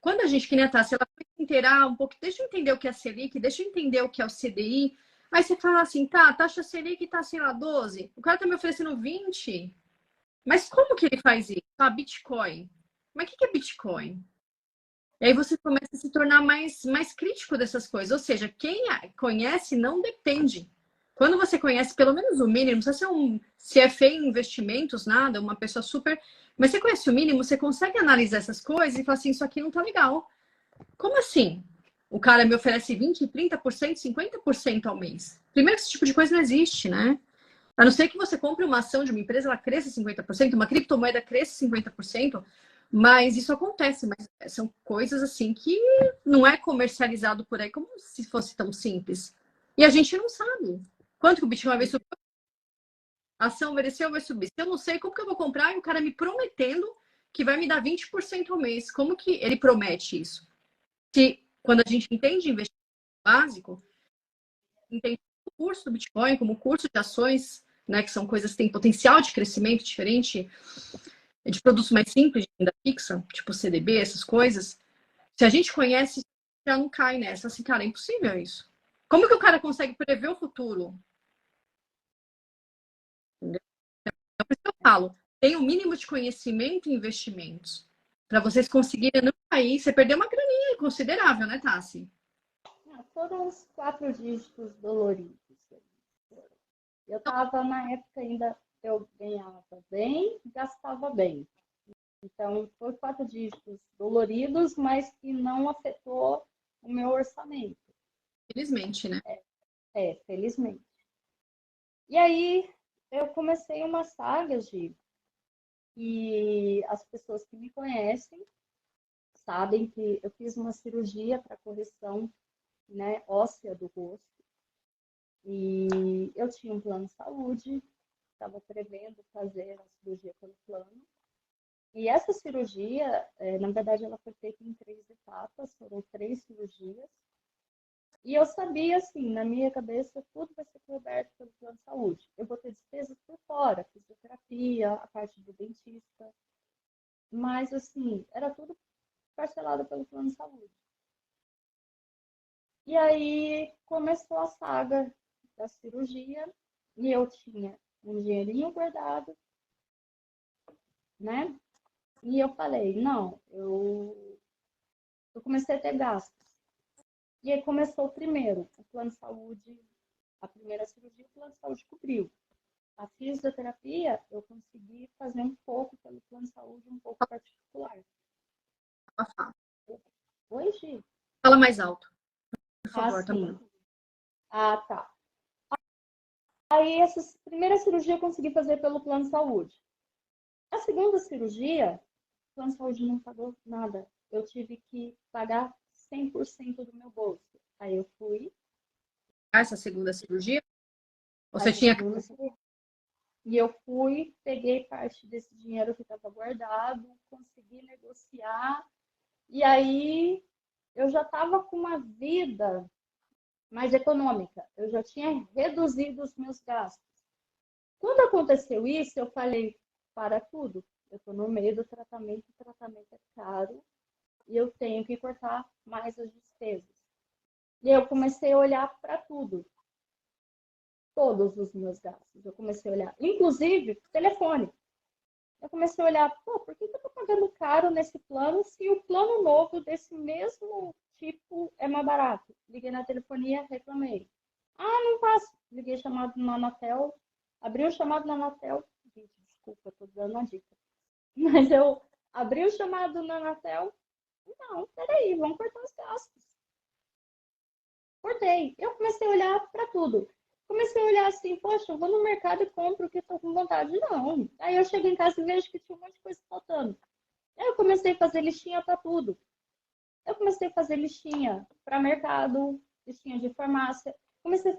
quando a gente, que nem a Tassi, ela vai inteirar um pouco, deixa eu entender o que é a Selic, deixa eu entender o que é o CDI. Aí você fala assim, tá, a taxa Selic tá, sei lá, 12, o cara tá me oferecendo 20. Mas como que ele faz isso? Ah, Bitcoin. Mas o que é Bitcoin? E aí você começa a se tornar mais crítico dessas coisas. Ou seja, quem conhece não depende. Quando você conhece pelo menos o mínimo, não precisa ser se é feio em investimentos, nada, uma pessoa super. Mas você conhece o mínimo, você consegue analisar essas coisas e falar assim, isso aqui não tá legal. Como assim? O cara me oferece 20, 30%, 50% ao mês. Primeiro que esse tipo de coisa não existe, né? A não ser que você compre uma ação de uma empresa, ela cresça 50%, uma criptomoeda cresça 50%, mas isso acontece, mas são coisas assim que não é comercializado por aí como se fosse tão simples. E a gente não sabe quanto que o Bitcoin vai subir, a ação mereceu vai subir. Se eu não sei, como que eu vou comprar? E o cara me prometendo que vai me dar 20% ao mês. Como que ele promete isso? Se quando a gente entende investimento básico, entende o curso do Bitcoin como curso de ações, né, que são coisas que têm potencial de crescimento diferente de produtos mais simples de renda fixa, tipo CDB, essas coisas. Se a gente conhece, já não cai nessa. Assim, cara, é impossível isso. Como que o cara consegue prever o futuro? Entendeu? É por isso que eu falo, tem o um mínimo de conhecimento em investimentos. Para vocês conseguirem não cair, você perdeu uma graninha considerável, né, Tassi? foram uns 4 dígitos doloridos. Eu estava, na época, ainda eu ganhava bem, gastava bem. Então, foi 4 dígitos doloridos, mas que não afetou o meu orçamento. Felizmente, né? Felizmente. E aí, eu comecei uma saga, Gi, e as pessoas que me conhecem sabem que eu fiz uma cirurgia para correção, né, óssea do rosto. E eu tinha um plano de saúde, estava prevendo fazer a cirurgia pelo plano. E essa cirurgia, na verdade, ela foi feita em 3 etapas, foram 3 cirurgias. E eu sabia, assim, na minha cabeça, tudo vai ser coberto pelo plano de saúde. Eu vou ter despesas por fora, fisioterapia, a parte do dentista. Mas, assim, era tudo parcelado pelo plano de saúde. E aí começou a saga da cirurgia e eu tinha um dinheirinho guardado, né? E eu falei, não, eu comecei a ter gastos. E aí começou o primeiro, o plano de saúde, a primeira cirurgia, o plano de saúde cobriu. A fisioterapia, eu consegui fazer um pouco pelo plano de saúde, um pouco particular. Hoje? Fala mais alto, por Ah, favor, tá sim. bom. Ah, tá. Aí, essa primeira cirurgia eu consegui fazer pelo plano de saúde. A segunda cirurgia, o plano de saúde não pagou nada. Eu tive que pagar 100% do meu bolso. Aí eu fui. Essa segunda cirurgia, você Essa tinha. segunda cirurgia. E eu fui, peguei parte desse dinheiro que estava guardado, consegui negociar. E aí eu já estava com uma vida mais econômica. Eu já tinha reduzido os meus gastos. Quando aconteceu isso, eu falei, para tudo. Eu estou no meio do tratamento, o tratamento é caro e eu tenho que cortar mais as despesas. E eu comecei a olhar para tudo, todos os meus gastos. Eu comecei a olhar, inclusive telefone. Eu comecei a olhar, pô, por que eu estou pagando caro nesse plano se o plano novo desse mesmo tipo é mais barato? Liguei na telefonia, reclamei. Ah, não faço. Liguei chamado na Anatel, abri o chamado na Anatel. Gente, desculpa, estou dando uma dica. Mas eu abri o chamado na Anatel. Não, peraí, vamos cortar os gastos. Cortei. Eu comecei a olhar para tudo. Comecei a olhar assim, poxa, eu vou no mercado e compro o que estou com vontade. Não. Aí eu chego em casa e vejo que tinha um monte de coisa faltando. Aí eu comecei a fazer listinha para tudo. Eu comecei a fazer listinha para mercado, listinha de farmácia. Comecei a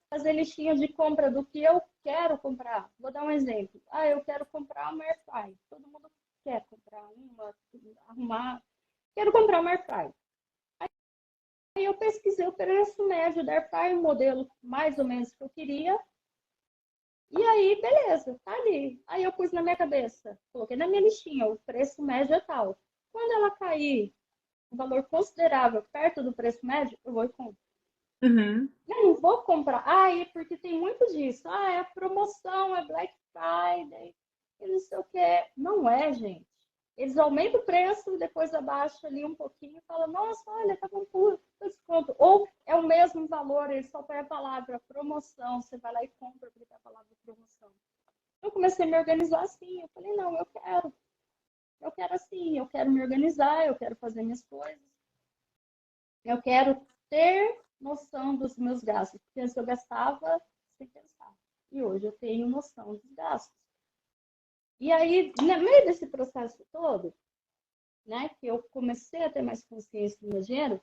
fazer listinha de compra do que eu quero comprar. Vou dar um exemplo. Ah, eu quero comprar uma airfryer. Todo mundo quer comprar uma, arrumar. Quero comprar uma airfryer. Aí eu pesquisei o preço médio da airfryer, o modelo mais ou menos que eu queria. E aí, beleza, tá ali. Aí eu pus na minha cabeça, coloquei na minha listinha, o preço médio é tal. Quando ela cair um valor considerável perto do preço médio, eu vou e compro. Uhum. Eu não vou comprar. Ah, é porque tem muito disso. Ah, é promoção, é Black Friday, e não sei o que. Não é, gente. Eles aumentam o preço, depois abaixa ali um pouquinho e fala, nossa, olha, tá com desconto. Ou é o mesmo valor, ele só põe a palavra promoção, você vai lá e compra porque tá a palavra promoção. Eu comecei a me organizar assim, eu falei, não, eu quero assim, eu quero me organizar, eu quero fazer minhas coisas, eu quero ter noção dos meus gastos, porque antes eu gastava sem pensar, e hoje eu tenho noção dos gastos. E aí, no meio desse processo todo, né, que eu comecei a ter mais consciência do meu dinheiro,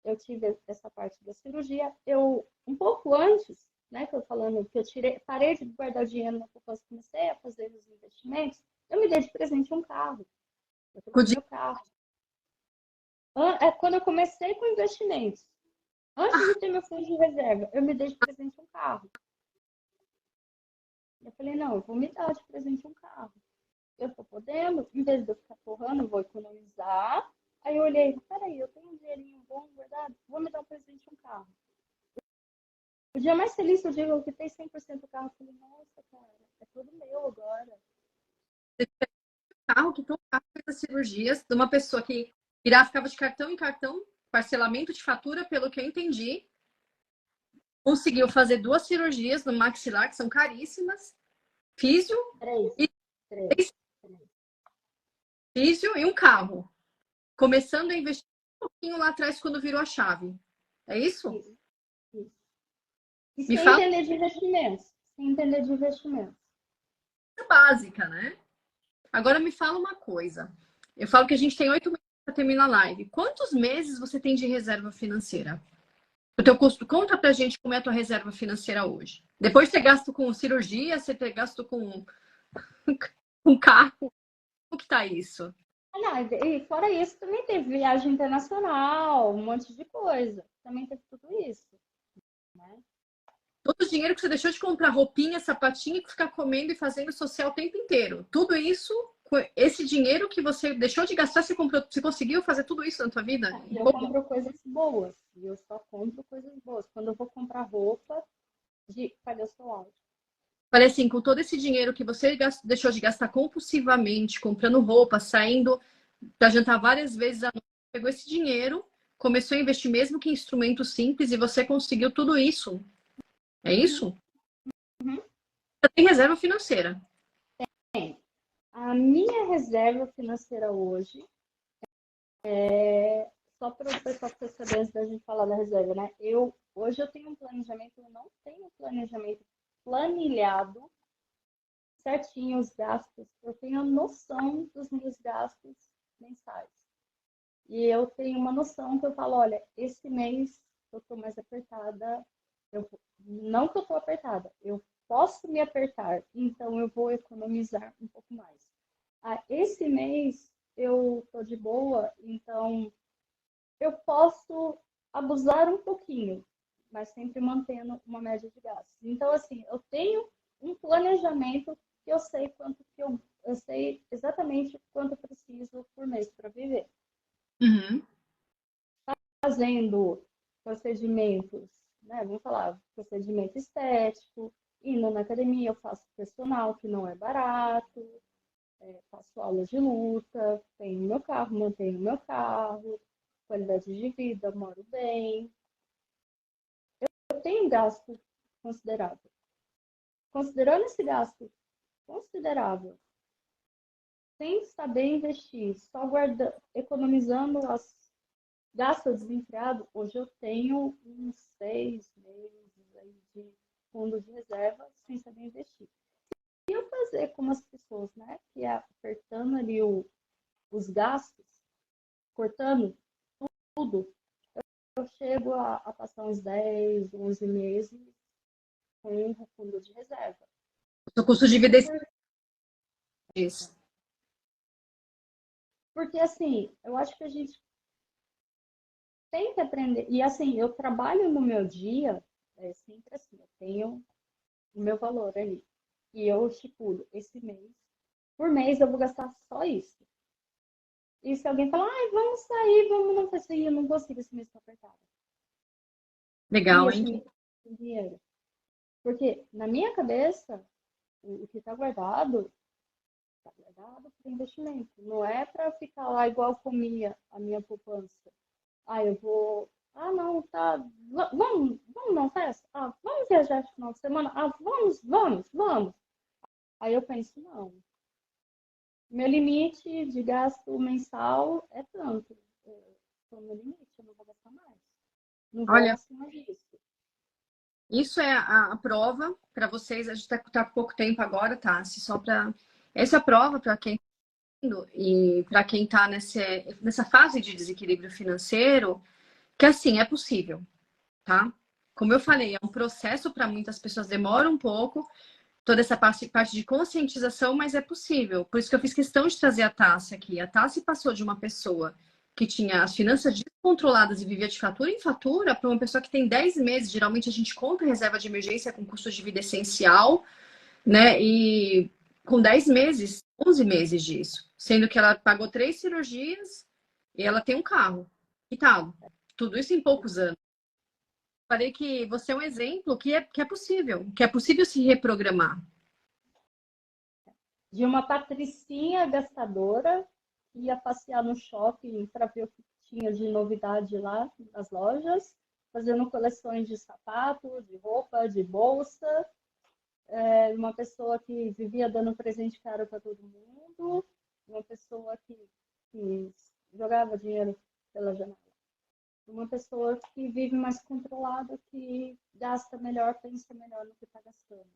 eu tive essa parte da cirurgia. Eu, um pouco antes, né, que eu falando que eu parei de guardar dinheiro na poupança, comecei a fazer os investimentos, eu me dei de presente um carro. Eu troquei meu carro. Quando eu comecei com investimentos, antes de ter meu fundo de reserva, eu me dei de presente um carro. Eu falei, não, eu vou me dar de presente um carro. Eu tô podendo, em vez de eu ficar torrando, eu vou economizar. Aí eu olhei, peraí, eu tenho um dinheirinho bom guardado, vou me dar um presente um carro. O dia mais feliz que eu digo, eu quitei 100% do carro. Eu falei, nossa, cara, é tudo meu agora. Carro que tão caro das cirurgias de uma pessoa que ficava de cartão em cartão, parcelamento de fatura, pelo que eu entendi, conseguiu fazer 2 cirurgias no maxilar, que são caríssimas, físio Três. e, Três. físio e um carro. Começando a investir um pouquinho lá atrás quando virou a chave. É isso? Isso, isso. E Me sem fala entender de investimentos. Sem entender de investimentos. a básica, né? Agora me fala uma coisa. Eu falo que a gente tem 8 meses para terminar a live. Quantos meses você tem de reserva financeira? O teu custo, conta pra gente como é a tua reserva financeira hoje. Depois de ter gasto com cirurgia, você ter gasto com, com carro, como que tá isso? Ah, não, e fora isso, também teve viagem internacional, um monte de coisa. Também teve tudo isso. Né? Todo o dinheiro que você deixou de comprar roupinha, sapatinho, e ficar comendo e fazendo social o tempo inteiro. Tudo isso, esse dinheiro que você deixou de gastar, você conseguiu fazer tudo isso na tua vida? E eu compro coisas boas. E eu só compro coisas boas. Quando eu vou comprar roupa, paga o seu áudio. Falei assim, com todo esse dinheiro que você deixou de gastar compulsivamente, comprando roupa, saindo para jantar várias vezes à noite, pegou esse dinheiro, começou a investir mesmo que em instrumentos simples e você conseguiu tudo isso. É isso? Uhum. tem reserva financeira. A minha reserva financeira hoje, só para o pessoal que você saber antes da gente falar da reserva, né? Hoje eu tenho um planejamento, eu não tenho um planejamento planilhado certinho os gastos, eu tenho a noção dos meus gastos mensais. E eu tenho uma noção que eu falo, olha, esse mês eu estou mais apertada, não que eu estou apertada, eu posso me apertar, então eu vou economizar um pouco mais. Esse mês eu estou de boa, então eu posso abusar um pouquinho, mas sempre mantendo uma média de gastos. Então, assim, eu tenho um planejamento que eu sei quanto que eu sei exatamente quanto eu preciso por mês para viver. Uhum. Fazendo procedimentos, né? Vamos falar, procedimento estético, indo na academia, eu faço personal, que não é barato, faço aulas de luta, tenho meu carro, mantenho meu carro, qualidade de vida, moro bem. Eu tenho um gasto considerável. Considerando esse gasto considerável, sem saber investir, só economizando as gastos desenfreado, hoje eu tenho uns 6 meses aí de fundo de reserva sem saber investir. E eu fazer como as pessoas, né, que é apertando ali os gastos, cortando tudo, eu chego a passar uns 10, 11 meses com o fundo de reserva. O custo de vida é isso. Porque, assim, eu acho que a gente tem que aprender. E, assim, eu trabalho no meu dia, é sempre assim, eu tenho o meu valor ali. E eu estipulo esse mês. Por mês eu vou gastar só isso. E se alguém falar, ai, vamos sair, vamos não fazer, eu não consigo, esse mês tá apertado. E Legal, esse hein? mês tem dinheiro. Porque, na minha cabeça, o que está guardado para investimento. Não é para ficar lá igual comia a minha poupança. Eu vou. Não, tá. Vamos não festa? Vamos viajar no final de semana? Vamos. Aí eu penso, não. Meu limite de gasto mensal é tanto. Estou no limite, eu não vou gastar mais. Não vou Olha, acima disso. isso é a prova para vocês. A gente tá com pouco tempo agora, tá? Só para essa é a prova para quem e para quem está nessa fase de desequilíbrio financeiro, que assim é possível, tá? Como eu falei, é um processo para muitas pessoas, demora um pouco, toda essa parte de conscientização, mas é possível. Por isso que eu fiz questão de trazer a Tassi aqui. A Tassi passou de uma pessoa que tinha as finanças descontroladas e vivia de fatura em fatura para uma pessoa que tem 10 meses. Geralmente a gente compra reserva de emergência com custo de vida essencial, né? E com 10 meses, 11 meses disso. Sendo que ela pagou 3 cirurgias e ela tem um carro quitado. Tudo isso em poucos anos. Falei que você é um exemplo que é possível se reprogramar. De uma patricinha gastadora que ia passear no shopping para ver o que tinha de novidade lá nas lojas, fazendo coleções de sapato, de roupa, de bolsa. Uma pessoa que vivia dando presente caro para todo mundo, uma pessoa que jogava dinheiro pela janela. Uma pessoa que vive mais controlada, que gasta melhor, pensa melhor no que está gastando.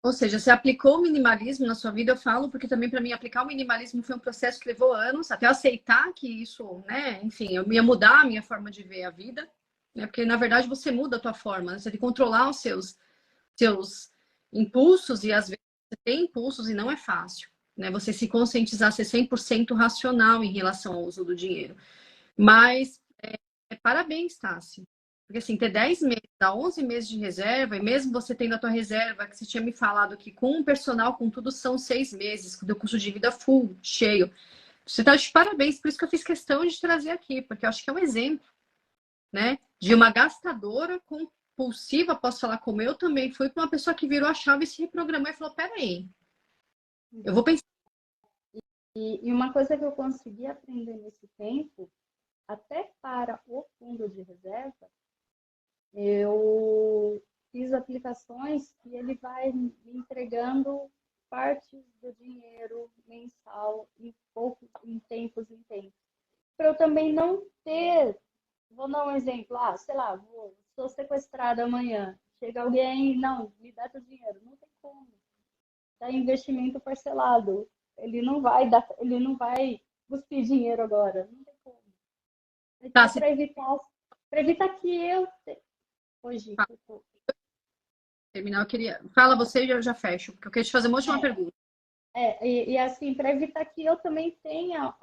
Ou seja, você aplicou o minimalismo na sua vida, eu falo, porque também para mim aplicar o minimalismo foi um processo que levou anos, até eu aceitar que isso, né, enfim, eu ia mudar a minha forma de ver a vida, né, porque na verdade você muda a tua forma, né? Você tem que controlar os seus impulsos e às vezes você tem impulsos e não é fácil, né, você se conscientizar, ser 100% racional em relação ao uso do dinheiro. Mas, parabéns, Tassi. Porque assim, ter 10 meses, dar 11 meses de reserva, e mesmo você tendo a tua reserva, que você tinha me falado que com o personal, com tudo, são 6 meses, com o teu custo de vida full, cheio. Você está de parabéns, por isso que eu fiz questão de trazer aqui, porque eu acho que é um exemplo, né? De uma gastadora compulsiva, posso falar como eu também fui, com uma pessoa que virou a chave e se reprogramou e falou: peraí, eu vou pensar. E uma coisa que eu consegui aprender nesse tempo, até para o fundo de reserva, eu fiz aplicações que ele vai me entregando partes do dinheiro mensal em tempos em tempos. Para eu também não ter, vou dar um exemplo, sei lá, sou sequestrada amanhã, chega alguém, não, me dá teu dinheiro, não tem como. Dá investimento parcelado, ele não vai cuspir dinheiro agora, não tem como. Tá, Então, para evitar que eu hoje terminar, eu queria. Fala você e eu já fecho, porque eu queria te fazer uma última pergunta. e assim, para evitar que eu também tenha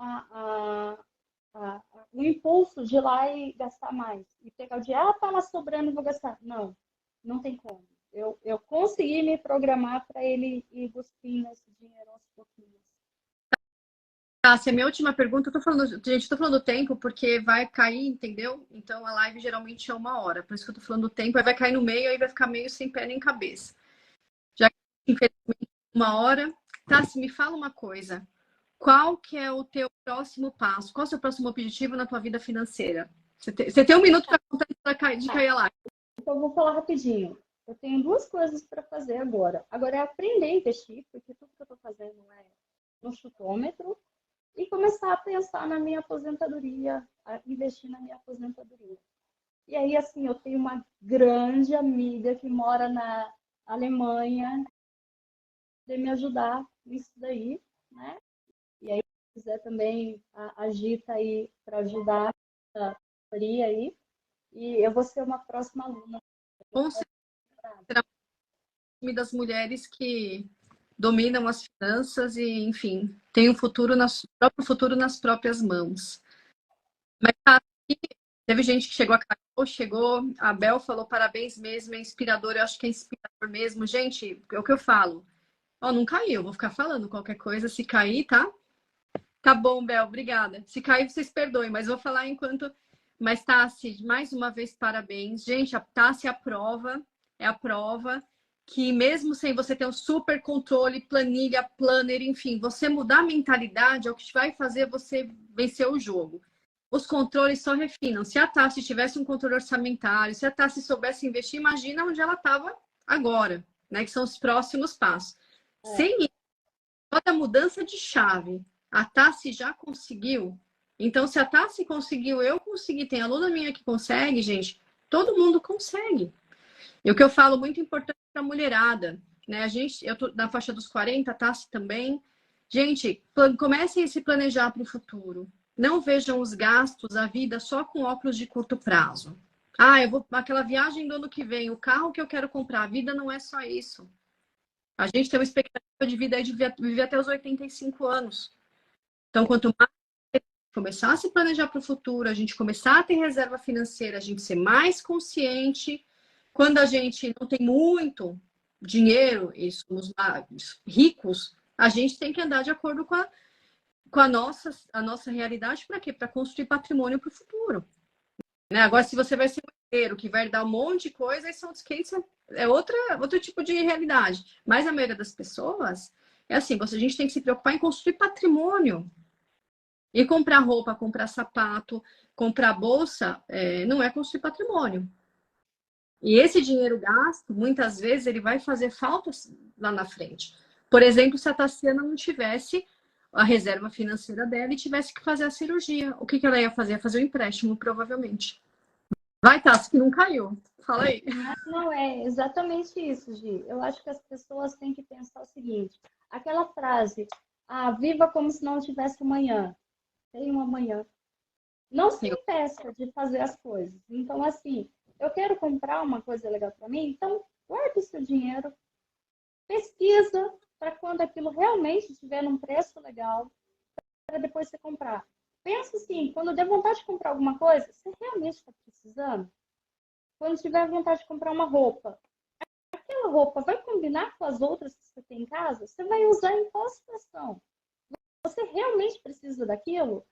o impulso de ir lá e gastar mais. E pegar o dinheiro, tá lá sobrando, vou gastar. Não, não tem como. Eu consegui me programar para ele ir cuspindo esse dinheiro aos pouquinhos. Tá, se é minha última pergunta, eu tô falando, gente, tô falando do tempo porque vai cair, entendeu? Então a live geralmente é 1 hora, por isso que eu tô falando do tempo, aí vai cair no meio, aí vai ficar meio sem pé nem cabeça. Já que infelizmente 1 hora, tá, se me fala uma coisa, qual que é o teu próximo passo? Qual é o seu próximo objetivo na tua vida financeira? Você tem 1 minuto para contar de cair a live. Então, eu vou falar rapidinho. Eu tenho duas coisas para fazer agora. Agora é aprender a investir, porque tudo que eu estou fazendo é no chutômetro, e começar a pensar na minha aposentadoria, a investir na minha aposentadoria. E aí, assim, eu tenho uma grande amiga que mora na Alemanha, de me ajudar nisso daí, né? E aí, se quiser também, agita aí para ajudar a Maria aí. E eu vou ser uma próxima aluna. Com certeza, será uma das mulheres que dominam as finanças e, enfim, tem o próprio futuro nas próprias mãos. Mas tá, teve gente que chegou, a Bel falou parabéns mesmo, é inspirador, eu acho que é inspirador mesmo. Gente, é o que eu falo. Ó, não caiu, vou ficar falando qualquer coisa, se cair, tá? Tá bom, Bel, obrigada. Se cair, vocês perdoem, mas vou falar enquanto... Mas, Tassi, mais uma vez, parabéns. Gente, a Tassi é a prova que mesmo sem você ter um super controle, planilha, planner, enfim, você mudar a mentalidade é o que vai fazer você vencer o jogo. Os controles só refinam. Se a Tassi tivesse um controle orçamentário, se a Tassi soubesse investir, imagina onde ela estava agora, né? Que são os próximos passos. Sem isso, toda mudança de chave, a Tassi já conseguiu. Então, se a Tassi conseguiu, eu consegui. Tem aluna minha que consegue, gente. Todo mundo consegue. E o que eu falo muito importante para a mulherada, né? Eu tô na faixa dos 40, a Tassi também. Gente, comecem a se planejar para o futuro. Não vejam os gastos, a vida só com óculos de curto prazo. Eu vou aquela viagem do ano que vem, o carro que eu quero comprar. A vida não é só isso. A gente tem uma expectativa de vida aí de viver até os 85 anos. Então, quanto mais começar a se planejar para o futuro, a gente começar a ter reserva financeira, a gente ser mais consciente. Quando a gente não tem muito dinheiro e somos ricos, a gente tem que andar de acordo com a nossa realidade. Para quê? Para construir patrimônio para o futuro. Né? Agora, se você vai ser um herdeiro que vai dar um monte de coisa, aí são skates, é outro tipo de realidade. Mas a maioria das pessoas é assim, a gente tem que se preocupar em construir patrimônio. E comprar roupa, comprar sapato, comprar bolsa, não é construir patrimônio. E esse dinheiro gasto, muitas vezes, ele vai fazer falta lá na frente. Por exemplo, se a Tassiana não tivesse a reserva financeira dela e tivesse que fazer a cirurgia, o que ela ia fazer? Ia fazer o empréstimo, provavelmente. Vai, Tassi, que não caiu. Fala aí. Não, é exatamente isso, Gi. Eu acho que as pessoas têm que pensar o seguinte: aquela frase, viva como se não tivesse amanhã. Tem um amanhã. Não se impeça de fazer as coisas. Então, assim, eu quero comprar uma coisa legal para mim, então guarde o seu dinheiro, pesquisa para quando aquilo realmente estiver num preço legal, para depois você comprar. Pensa assim, quando der vontade de comprar alguma coisa, você realmente está precisando? Quando tiver vontade de comprar uma roupa, aquela roupa vai combinar com as outras que você tem em casa? Você vai usar em qual situação? Você realmente precisa daquilo?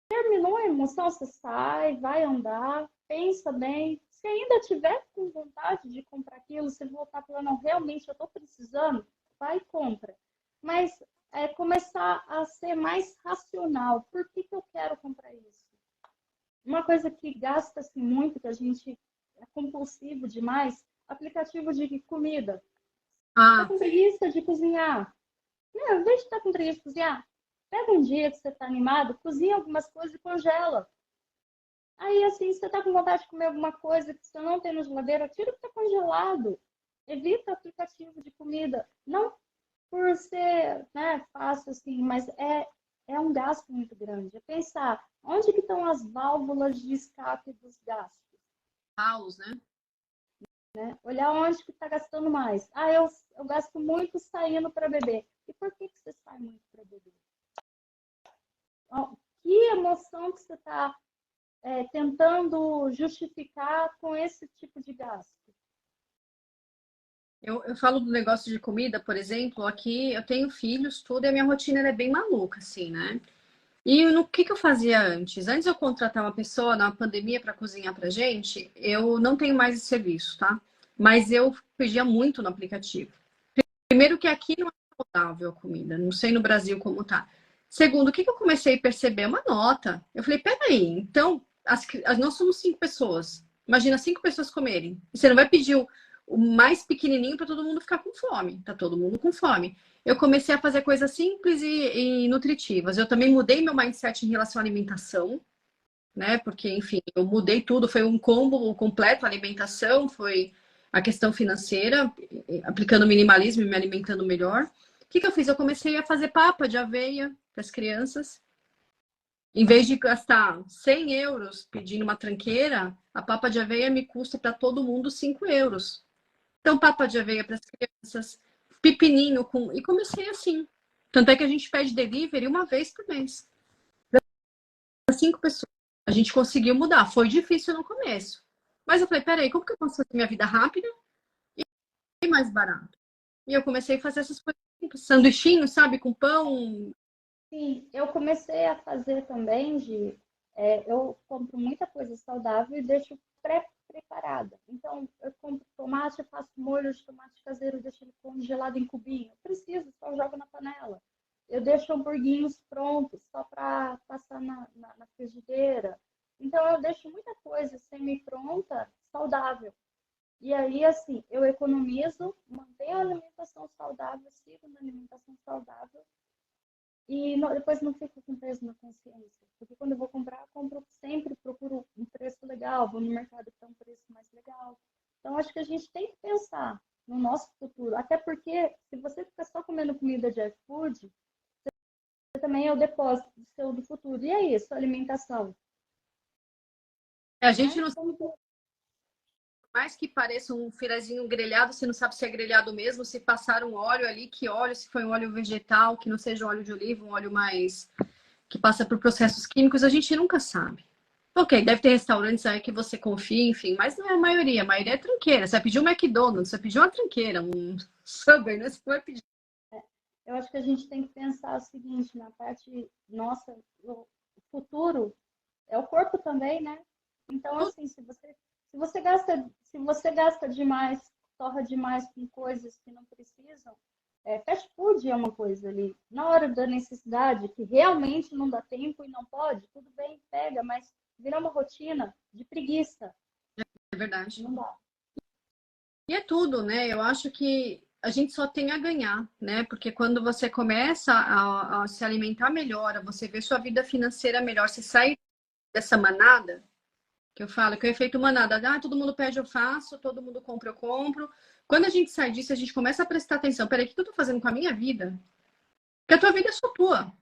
Terminou a emoção, você sai, vai andar, pensa bem. Se ainda tiver com vontade de comprar aquilo, você voltar falando, não, realmente eu estou precisando, vai e compra. Mas começar a ser mais racional. Por que eu quero comprar isso? Uma coisa que gasta-se muito, que a gente é compulsivo demais, aplicativo de comida. Tá Ah, com preguiça de cozinhar. Não, ao invés de estar com preguiça de cozinhar, pega um dia que você está animado, cozinha algumas coisas e congela. Aí, assim, se você está com vontade de comer alguma coisa que você não tem na geladeira, tira o que está congelado. Evita aplicativo de comida. Não por ser, né, fácil, assim, mas é um gasto muito grande. É pensar onde que estão as válvulas de escape dos gastos. house, né? Né? Olhar onde que está gastando mais. Ah, eu gasto muito saindo para beber. E por que você sai muito para beber? Que emoção que você está tentando justificar com esse tipo de gasto? Eu falo do negócio de comida, por exemplo, aqui eu tenho filhos, tudo, e a minha rotina ela é bem maluca, assim, né? E no que eu fazia antes? Antes eu contratar uma pessoa na pandemia para cozinhar pra gente, eu não tenho mais esse serviço, tá? Mas eu pedia muito no aplicativo. Primeiro que aqui não é saudável a comida, não sei no Brasil como tá. Segundo, o que eu comecei a perceber? Uma nota. Eu falei, peraí, então, nós somos 5 pessoas. Imagina 5 pessoas comerem. E você não vai pedir o mais pequenininho para todo mundo ficar com fome. Tá todo mundo com fome. Eu comecei a fazer coisas simples e nutritivas. Eu também mudei meu mindset em relação à alimentação, né? Porque, enfim, eu mudei tudo. Foi um combo completo, a alimentação, foi a questão financeira, aplicando minimalismo e me alimentando melhor. O que eu fiz? Eu comecei a fazer papa de aveia para as crianças. Em vez de gastar 100 euros pedindo uma tranqueira, a papa de aveia me custa para todo mundo 5 euros. Então, papa de aveia para as crianças, pepininho com. E comecei assim. Tanto é que a gente pede delivery uma vez por mês. Para 5 pessoas. A gente conseguiu mudar. Foi difícil no começo. Mas eu falei, peraí, como que eu posso fazer minha vida rápida e mais barato? E eu comecei a fazer essas coisas simples. Sanduichinho, sabe, com pão. Sim, eu comecei a fazer também eu compro muita coisa saudável e deixo pré-preparada. Então, eu compro tomate, eu faço molho de tomate caseiro, deixo ele congelado em cubinho. Eu preciso, só jogo na panela. Eu deixo hamburguinhos prontos, só para passar na frigideira. Então, eu deixo muita coisa semi-pronta, saudável. E aí, assim, eu economizo, mantenho a alimentação saudável, sigo na alimentação saudável e depois não fico com peso na consciência. Porque quando eu vou comprar, compro sempre, procuro um preço legal, vou no mercado que tem um preço mais legal. Então, acho que a gente tem que pensar no nosso futuro. Até porque, se você ficar só comendo comida de iFood, você também é o depósito do seu do futuro. E aí, sua alimentação? A Né? gente não Então, mais que pareça um filezinho grelhado, você não sabe se é grelhado mesmo, se passar um óleo ali, que óleo, se foi um óleo vegetal, que não seja um óleo de oliva, um óleo mais que passa por processos químicos, a gente nunca sabe. Ok, deve ter restaurantes aí que você confia, enfim, mas não é a maioria é tranqueira. Você vai pedir um McDonald's, você vai pedir uma tranqueira, um Subway, né? Você vai pedir. eu acho que a gente tem que pensar o seguinte, na parte nossa, o futuro é o corpo também, né? Então, assim, se você gasta demais, torra demais com coisas que não precisam, fast food é uma coisa ali. Na hora da necessidade, que realmente não dá tempo e não pode, tudo bem, pega, mas virar uma rotina de preguiça, É verdade. não dá. E é tudo, né? Eu acho que a gente só tem a ganhar, né? Porque quando você começa a se alimentar melhor, a você ver sua vida financeira melhor, você sai dessa manada, que eu falo, que é o efeito manada. Ah, todo mundo pede, eu faço, todo mundo compra, eu compro. Quando a gente sai disso, a gente começa a prestar atenção. Peraí, o que eu tô fazendo com a minha vida? Porque a tua vida é só tua.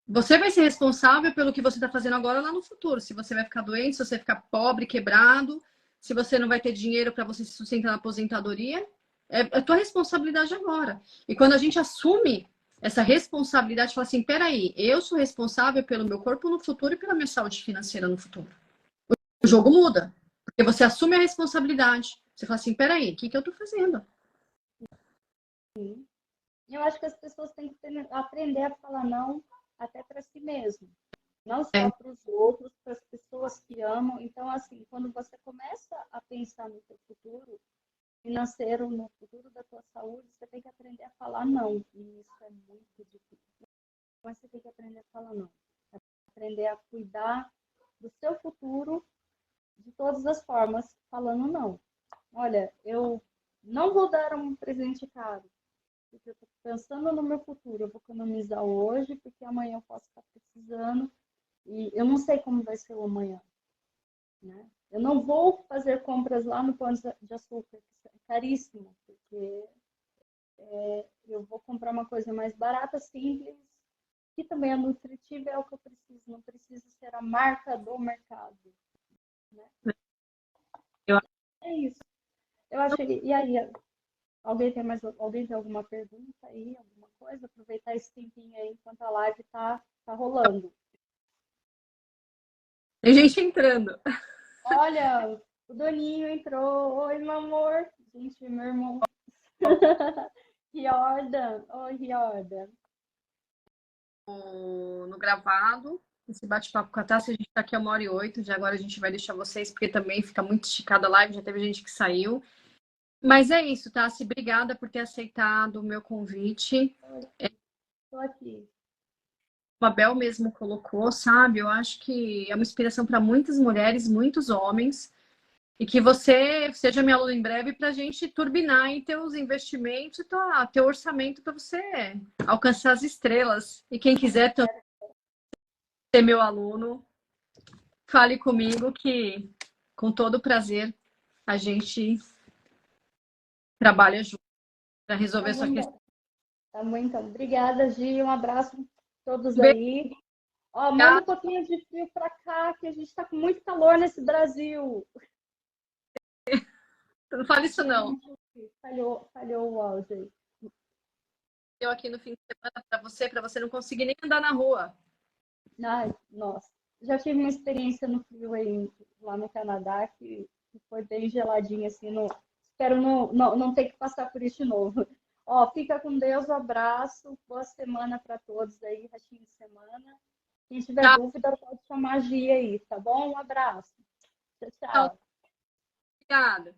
Você vai ser responsável pelo que você está fazendo agora lá no futuro. Se você vai ficar doente, se você vai ficar pobre, quebrado, se você não vai ter dinheiro para você se sustentar na aposentadoria, é tua responsabilidade agora. E quando a gente assume essa responsabilidade, fala assim: peraí, eu sou responsável pelo meu corpo no futuro e pela minha saúde financeira no futuro. O jogo muda. Porque você assume a responsabilidade. Você fala assim: peraí, o que eu estou fazendo? Sim. Eu acho que as pessoas têm que aprender a falar não até para si mesmo. Não É, só para os outros, para as pessoas que amam. Então, assim, quando você começa a pensar no seu futuro financeiro, no futuro da tua saúde, você tem que aprender a falar não. E isso é muito difícil. Mas você tem que aprender a falar não. Aprender a cuidar do seu futuro de todas as formas, falando não. Olha, eu não vou dar um presente caro, porque eu estou pensando no meu futuro. Eu vou economizar hoje, porque amanhã eu posso estar precisando. E eu não sei como vai ser o amanhã, né? Eu não vou fazer compras lá no Pão de Açúcar, que é caríssimo, porque eu vou comprar uma coisa mais barata, simples, que também é nutritiva, é o que eu preciso. Não preciso ser a marca do mercado, né? Eu É isso. Eu acho que... E aí, alguém tem alguma pergunta aí, alguma coisa? Aproveitar esse tempinho aí enquanto a live tá rolando. Tem gente entrando. Olha, o Doninho entrou. Oi, meu amor. Gente, meu irmão. Riordan. Oi, Riordan. No gravado, esse bate-papo com a Tássia, a gente está aqui a 1h08, já agora a gente vai deixar vocês, porque também fica muito esticada a live, já teve gente que saiu. Mas é isso, Tássia, obrigada por ter aceitado o meu convite. Estou aqui. A Mabel mesmo colocou, sabe? Eu acho que é uma inspiração para muitas mulheres, muitos homens, e que você seja minha aluna em breve para a gente turbinar em teus investimentos, teu orçamento para você alcançar as estrelas. E quem quiser ser meu aluno, fale comigo que com todo prazer a gente trabalha junto para Tá resolver a sua muito, questão. tá muito. Obrigada, Gi. Um abraço a todos Beijo, aí. Ó, manda um pouquinho de frio para cá, que a gente está com muito calor nesse Brasil. não fale isso não. Falhou o áudio aí. Eu aqui no fim de semana para você não conseguir nem andar na rua. Ai, nossa. Já tive uma experiência no frio aí, lá no Canadá, que foi bem geladinho, assim. Espero não ter que passar por isso de novo. Ó, fica com Deus, um abraço, boa semana para todos aí, restinho de semana. Quem tiver Tchau, dúvida, pode chamar a Gia aí, tá bom? Um abraço. Tchau, tchau. obrigada.